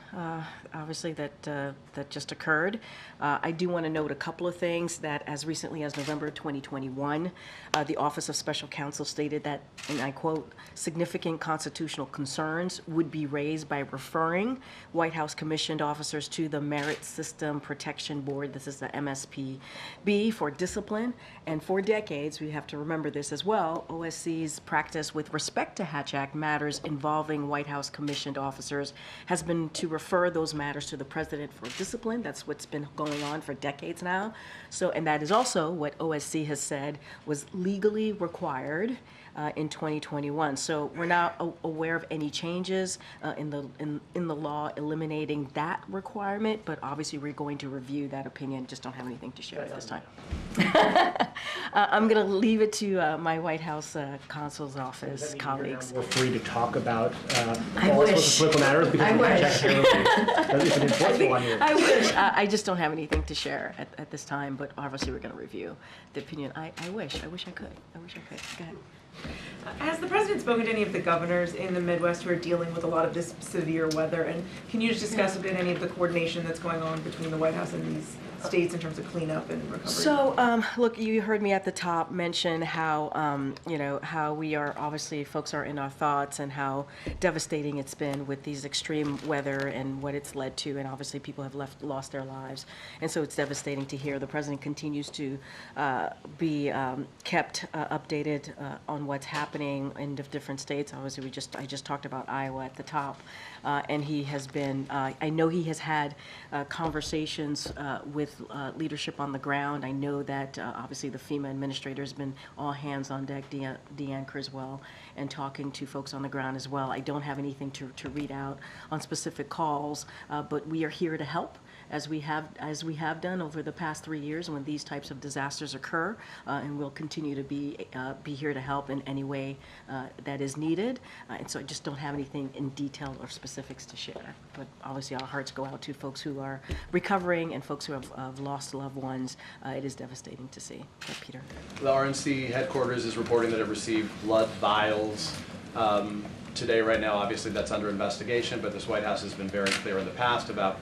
obviously that just occurred. I do want to note a couple of things that, as recently as November 2021, the Office of Special Counsel stated that, and I quote, "significant constitutional concerns would be raised by referring White House commissioned officers to the Merit System Protection Board." This is the MSPB for discipline. And for decades, we have to remember this as well, OSC's practice with respect to Hatch Act matters involving White House commissioned officers has been to refer those matters to the president for discipline. That's what's been going on for decades now. So, and that is also what OSC has said was legally required in 2021. So we're not aware of any changes in the law eliminating that requirement, but obviously we're going to review that opinion. Just don't have anything to share at this time. I'm going to leave it to my White House consul's office colleagues. We're free to talk about I all wish. sorts of political matters because I we're wish. it's an enforceable one here. I wish. I just don't have anything to share at this time, but obviously we're going to review the opinion. I wish. I wish I could. I wish I could. Go ahead. Has the president spoken to any of the governors in the Midwest who are dealing with a lot of this severe weather? And can you just discuss a bit any of the coordination that's going on between the White House and these states in terms of cleanup and recovery? So, look, you heard me at the top mention how, how we are, obviously, folks are in our thoughts and how devastating it's been with these extreme weather and what it's led to. And obviously, people have lost their lives. And so it's devastating to hear. The president continues to be kept updated on what's happening in different states. Obviously, I just talked about Iowa at the top. And he has been, I know he has had conversations with leadership on the ground. I know that obviously the FEMA administrator has been all hands on deck, Deanne Criswell, and talking to folks on the ground as well. I don't have anything to read out on specific calls, but we are here to help. As we have done over the past 3 years when these types of disasters occur, and we'll continue to be here to help in any way that is needed. And so I just don't have anything in detail or specifics to share. But obviously our hearts go out to folks who are recovering and folks who have lost loved ones. It is devastating to see. But Peter. The RNC headquarters is reporting that it received blood vials today, right now. Obviously that's under investigation, but this White House has been very clear in the past about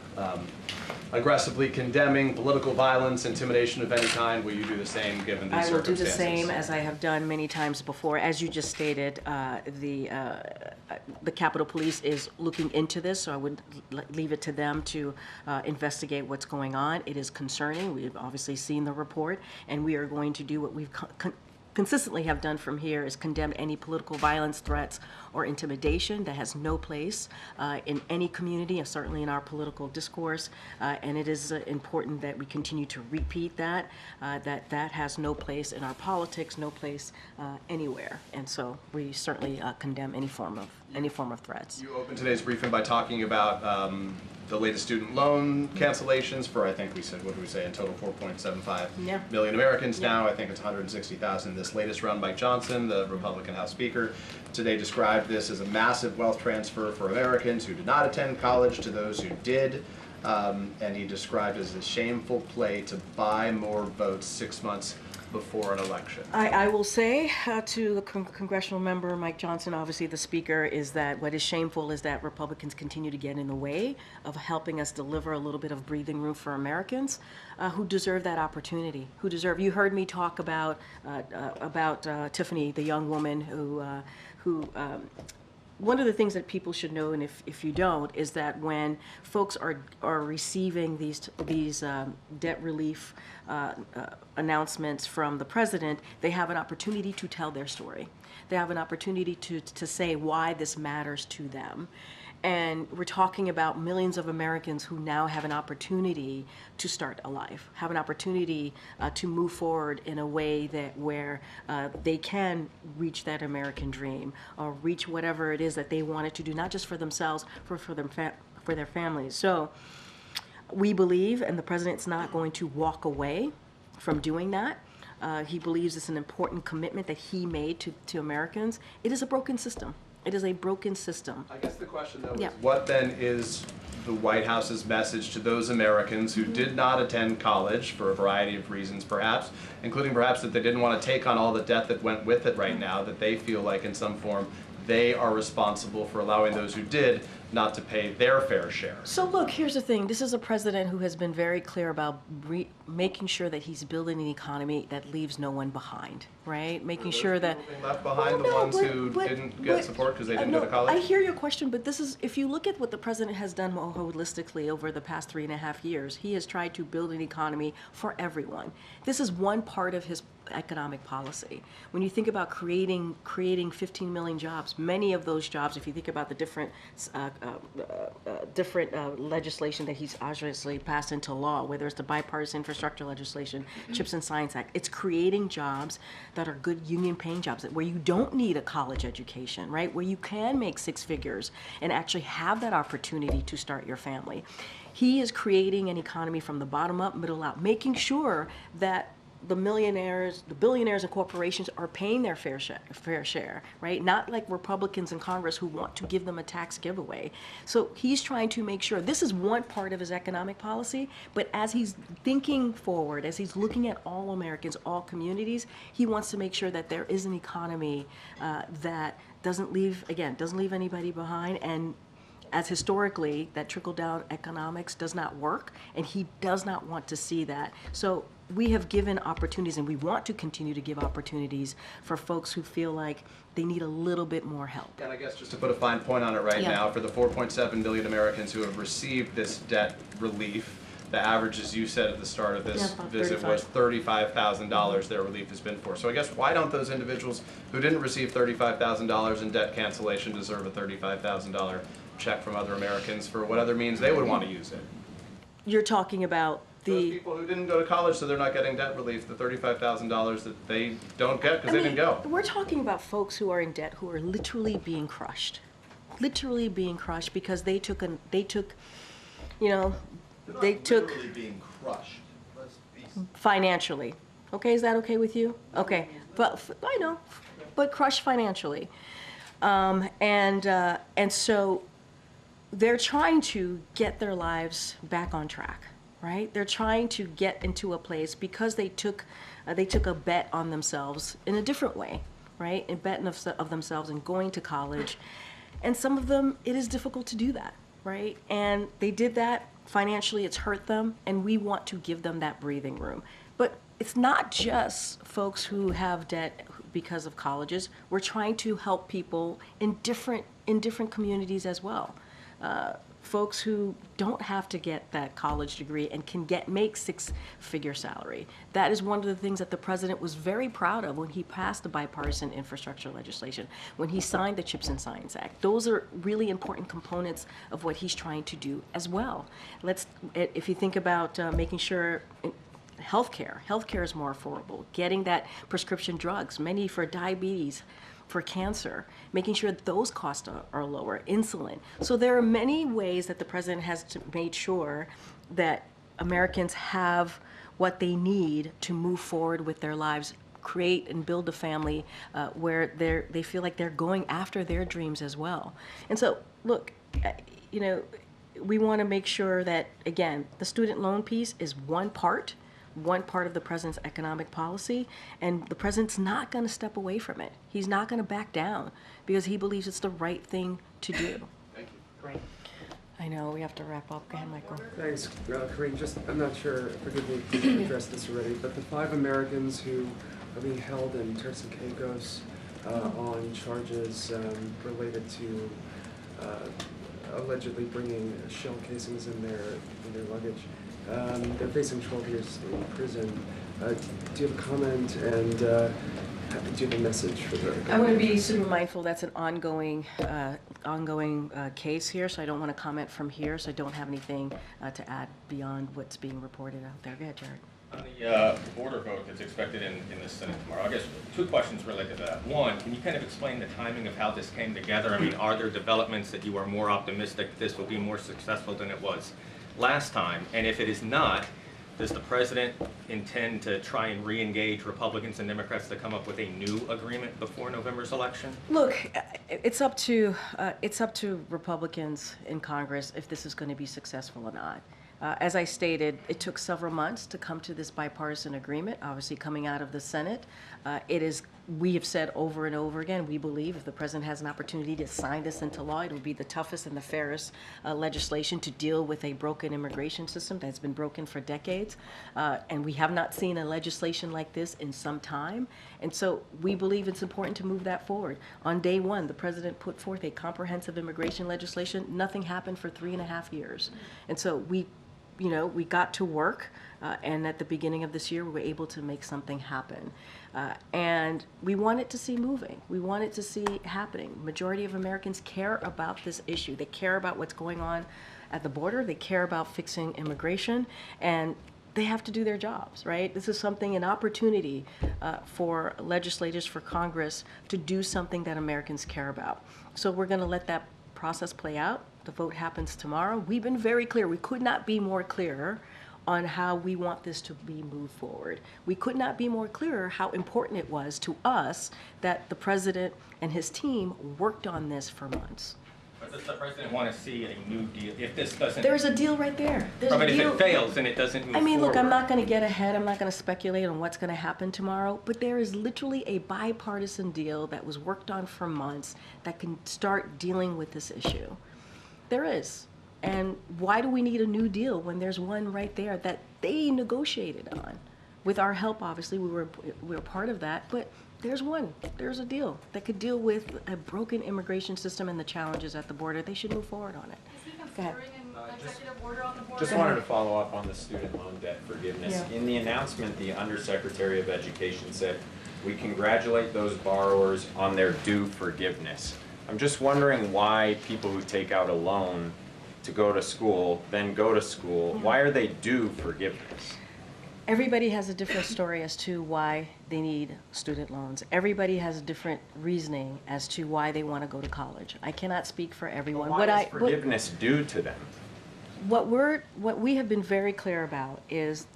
aggressively condemning political violence, intimidation of any kind. Will you do the same given these circumstances? I will do the same as I have done many times before. As you just stated, the Capitol Police is looking into this, so I would leave it to them to investigate what's going on. It is concerning. We've obviously seen the report, and we are going to do what we've consistently have done from here is condemn any political violence, threats, or intimidation that has no place in any community, and certainly in our political discourse. And it is important that we continue to repeat that has no place in our politics, no place anywhere. And so we certainly condemn any form of threats. You opened today's briefing by talking about the latest student loan cancellations for, I think we said, what did we say, in total 4.75 million Americans now. I think it's 160,000. This latest round, Mike Johnson, the Republican House Speaker, today described this as a massive wealth transfer for Americans who did not attend college to those who did. And he described it as a shameful play to buy more votes 6 months before an election. I will say to the congressional member, Mike Johnson, obviously the speaker, is that what is shameful is that Republicans continue to get in the way of helping us deliver a little bit of breathing room for Americans who deserve that opportunity, you heard me talk about Tiffany, the young woman who one of the things that people should know, and if you don't, is that when folks are receiving these debt relief announcements from the president, they have an opportunity to tell their story. They have an opportunity to say why this matters to them. And we're talking about millions of Americans who now have an opportunity to start a life, have an opportunity to move forward in a way where they can reach that American dream or reach whatever it is that they wanted to do, not just for themselves, for their families. So we believe, and the president's not going to walk away from doing that. He believes it's an important commitment that he made to Americans. It is a broken system. It is a broken system. I guess the question, though, is what then is the White House's message to those Americans who did not attend college for a variety of reasons, perhaps, including perhaps that they didn't want to take on all the debt that went with it right now, that they feel like in some form they are responsible for allowing those who did not to pay their fair share? So look, here's the thing. This is a president who has been very clear about making sure that he's building an economy that leaves no one behind, right? Making sure that being left behind, the ones who didn't get support because they didn't go to college? I hear your question, but this is, if you look at what the president has done more holistically over the past 3.5 years, he has tried to build an economy for everyone. This is one part of economic policy. When you think about creating 15 million jobs, many of those jobs, if you think about the different legislation that he's obviously passed into law, whether it's the bipartisan infrastructure legislation, CHIPS and Science Act, it's creating jobs that are good union-paying jobs, where you don't need a college education, right? Where you can make six figures and actually have that opportunity to start your family. He is creating an economy from the bottom up, middle out, making sure that the millionaires, the billionaires and corporations are paying their fair share, right? Not like Republicans in Congress who want to give them a tax giveaway. So he's trying to make sure, this is one part of his economic policy, but as he's thinking forward, as he's looking at all Americans, all communities, he wants to make sure that there is an economy that doesn't leave anybody behind. And as historically, that trickle-down economics does not work, and he does not want to see that. So we have given opportunities, and we want to continue to give opportunities for folks who feel like they need a little bit more help. And I guess just to put a fine point on it right now, for the 4.7 million Americans who have received this debt relief, the average, as you said at the start of this visit, was $35,000 their relief has been for. So I guess why don't those individuals who didn't receive $35,000 in debt cancellation deserve a $35,000 check from other Americans for what other means they would want to use it? You're talking about those people who didn't go to college, so they're not getting debt relief, the $35,000 that they don't get because they didn't go. We're talking about folks who are in debt who are literally being crushed because they took Literally being crushed. Financially. Okay, is that okay with you? Okay, but I know, but crushed financially, and so they're trying to get their lives back on track, right? They're trying to get into a place because they took a bet on themselves in a different way, right? A bet of themselves in going to college, and some of them it is difficult to do that, right? And they did that financially. It's hurt them, and we want to give them that breathing room. But it's not just folks who have debt because of colleges. We're trying to help people in different communities as well. Folks who don't have to get that college degree and can make six-figure salary. That is one of the things that the president was very proud of when he passed the bipartisan infrastructure legislation, when he signed the CHIPS and Science Act. Those are really important components of what he's trying to do as well. If you think about making sure healthcare is more affordable, getting that prescription drugs, many for diabetes, for cancer, making sure that those costs are lower, insulin. So there are many ways that the president has made sure that Americans have what they need to move forward with their lives, create and build a family where they feel like they're going after their dreams as well. And so, look, we want to make sure that, again, the student loan piece is one part of the president's economic policy, and the president's not going to step away from it. He's not going to back down because he believes it's the right thing to do. Thank you. Great. I know, we have to wrap up. Go ahead, Michael. Thanks, Karine. I'm not sure, forgive me if you addressed this already, but the 5 Americans who are being held in Turks and Caicos on charges related to allegedly bringing shell casings in their luggage. They're facing 12 years in prison. Do you have a comment, and do you have a message for them? I want to be super mindful that's an ongoing case here, so I don't want to comment from here, so I don't have anything to add beyond what's being reported out there. Go ahead, Jared. On the border vote that's expected in the Senate tomorrow, I guess 2 questions related to that. One, can you kind of explain the timing of how this came together? I mean, are there developments that you are more optimistic this will be more successful than it was last time? And if it is not, does the president intend to try and re-engage Republicans and Democrats to come up with a new agreement before November's election? Look, it's up to Republicans in Congress if this is going to be successful or not. As I stated, it took several months to come to this bipartisan agreement, obviously coming out of the Senate. We have said over and over again, we believe if the president has an opportunity to sign this into law, it will be the toughest and the fairest legislation to deal with a broken immigration system that's been broken for decades. And we have not seen a legislation like this in some time. And so we believe it's important to move that forward. On day one, the president put forth a comprehensive immigration legislation. Nothing happened for 3.5 years. And so we we got to work, and at the beginning of this year, we were able to make something happen. And we wanted to see moving. We wanted to see happening. Majority of Americans care about this issue. They care about what's going on at the border. They care about fixing immigration, and they have to do their jobs, right? This is something, an opportunity for legislators, for Congress to do something that Americans care about. So we're going to let that process play out. The vote happens tomorrow. We've been very clear. We could not be more clear on how we want this to be moved forward. We could not be more clearer how important it was to us that the president and his team worked on this for months. But does the president want to see a new deal if this doesn't? There's a deal right there. There's but a deal. if it fails and it doesn't move I mean, look, forward. I'm not going to get ahead. I'm not going to speculate on what's going to happen tomorrow, but there is literally a bipartisan deal that was worked on for months that can start dealing with this issue. There is. And why do we need a new deal when there's one right there that they negotiated on? With our help, obviously, we were part of that, but there's one. There's a deal that could deal with a broken immigration system and the challenges at the border. They should move forward on it. Go ahead. Just wanted to follow up on the student loan debt forgiveness. Yeah. In the announcement, the Undersecretary of Education said, "We congratulate those borrowers on their due forgiveness." I'm just wondering why people who take out a loan to go to school, then go to school, why are they due forgiveness? Everybody has a different story as to why they need student loans. Everybody has a different reasoning as to why they want to go to college. I cannot speak for everyone. Why is forgiveness due to them? What we have been very clear about is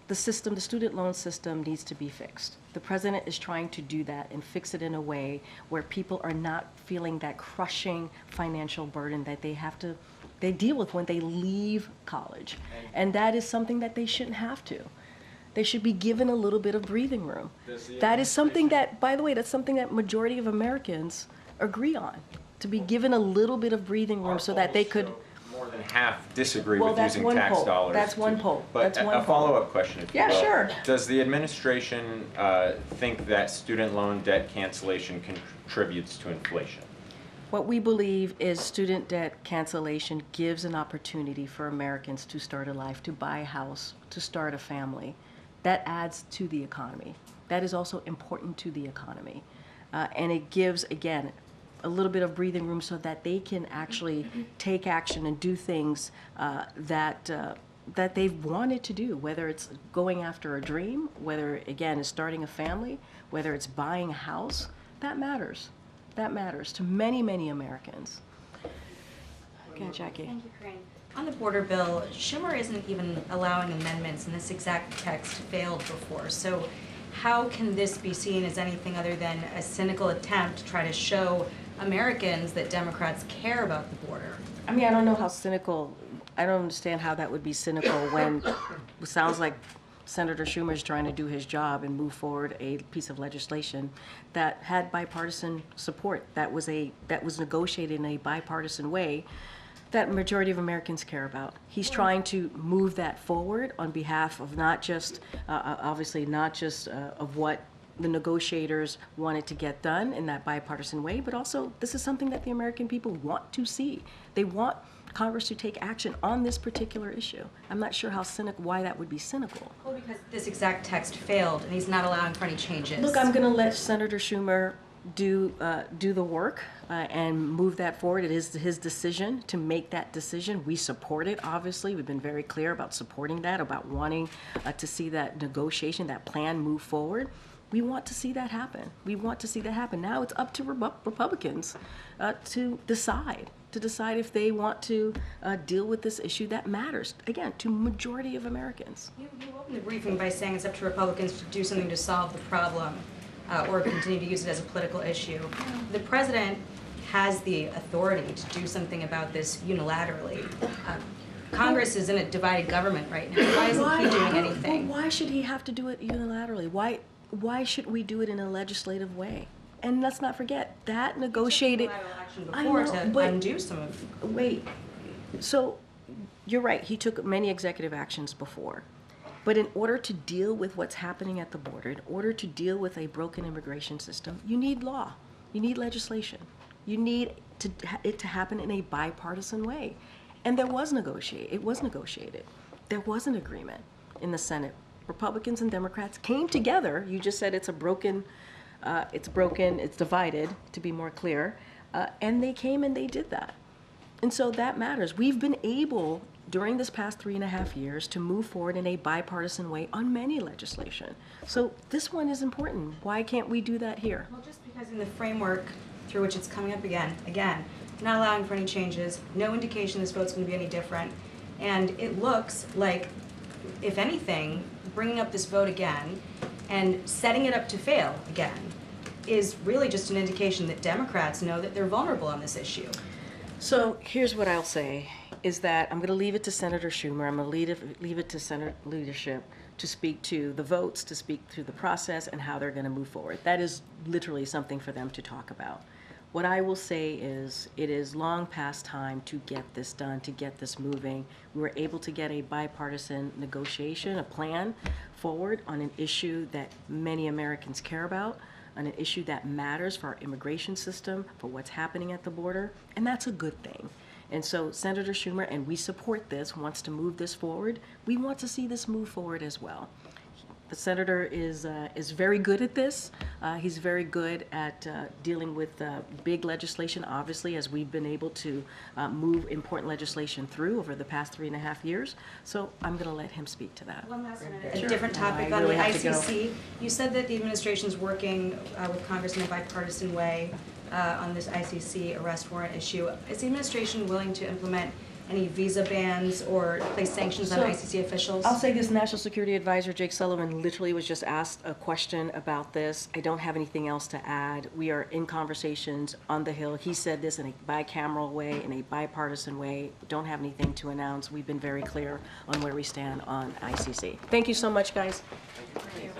the system, the student loan system needs to be fixed. The president is trying to do that and fix it in a way where people are not feeling that crushing financial burden that they deal with when they leave college. And that is something that they shouldn't have to. They should be given a little bit of breathing room. That is something that, by the way, that's something that majority of Americans agree on, to be given a little bit of breathing room so that they could. More than half disagree Well, with that's using one tax poll. dollars. That's one poll. But That's one a poll. follow-up question, if you Yeah, will. sure. Does the administration think that student loan debt cancellation contributes to inflation? What we believe is student debt cancellation gives an opportunity for Americans to start a life, to buy a house, to start a family. That adds to the economy. That is also important to the economy. And it gives, again, a little bit of breathing room so that they can actually take action and do things that they've wanted to do, whether it's going after a dream, whether, again, it's starting a family, whether it's buying a house. That matters. That matters to many, many Americans. Okay, Jackie. Thank you, Karine. On the border bill, Schumer isn't even allowing amendments, and this exact text failed before. So how can this be seen as anything other than a cynical attempt to try to show Americans that Democrats care about the border? I mean, I don't know how cynical, I don't understand how that would be cynical when it sounds like Senator Schumer is trying to do his job and move forward a piece of legislation that had bipartisan support, that was negotiated in a bipartisan way that majority of Americans care about. He's trying to move that forward on behalf of not just, obviously not just of what the negotiators wanted to get done in that bipartisan way, but also this is something that the American people want to see. They want Congress to take action on this particular issue. I'm not sure why that would be cynical. Well, because this exact text failed, and he's not allowing for any changes. Look, I'm going to let Senator Schumer do the work and move that forward. It is his decision to make that decision. We support it, obviously. We've been very clear about supporting that, about wanting to see that negotiation, that plan move forward. We want to see that happen. We want to see that happen. Now it's up to Republicans to decide if they want to deal with this issue that matters, again, to majority of Americans. You opened the briefing by saying it's up to Republicans to do something to solve the problem or continue to use it as a political issue. The president has the authority to do something about this unilaterally. Congress is in a divided government right now. Why isn't he doing anything? Well, why should he have to do it unilaterally? Why should we do it in a legislative way? And let's not forget that negotiated. Undo some of. Wait, so you're right. He took many executive actions before, but in order to deal with what's happening at the border, in order to deal with a broken immigration system, you need law, you need legislation, you need it to happen in a bipartisan way. And it was negotiated. There was an agreement in the Senate. Republicans and Democrats came together. You just said it's divided, to be more clear. And they came and they did that. And so that matters. We've been able, during this past 3.5 years, to move forward in a bipartisan way on many legislation. So this one is important. Why can't we do that here? Well, just because in the framework through which it's coming up again, not allowing for any changes, no indication this vote's going to be any different, and it looks like, if anything, bringing up this vote again and setting it up to fail again is really just an indication that Democrats know that they're vulnerable on this issue. So here's what I'll say, is that I'm going to leave it to Senator Schumer, I'm going to leave it to Senate leadership to speak to the votes, to speak through the process and how they're going to move forward. That is literally something for them to talk about. What I will say is it is long past time to get this done, to get this moving. We were able to get a bipartisan negotiation, a plan forward on an issue that many Americans care about, on an issue that matters for our immigration system, for what's happening at the border, and that's a good thing. And so Senator Schumer, and we support this, wants to move this forward. We want to see this move forward as well. The senator is very good at this. He's very good at dealing with big legislation, obviously, as we've been able to move important legislation through over the past 3.5 years. So I'm going to let him speak to that. One last minute, Sure. a different topic on really the have to go. ICC. You said that the administration's working with Congress in a bipartisan way on this ICC arrest warrant issue. Is the administration willing to implement any visa bans or place sanctions on ICC officials? I'll say this, National Security Advisor Jake Sullivan literally was just asked a question about this. I don't have anything else to add. We are in conversations on the Hill. He said this in a bicameral way, in a bipartisan way. Don't have anything to announce. We've been very clear on where we stand on ICC. Thank you so much, guys. Thank you.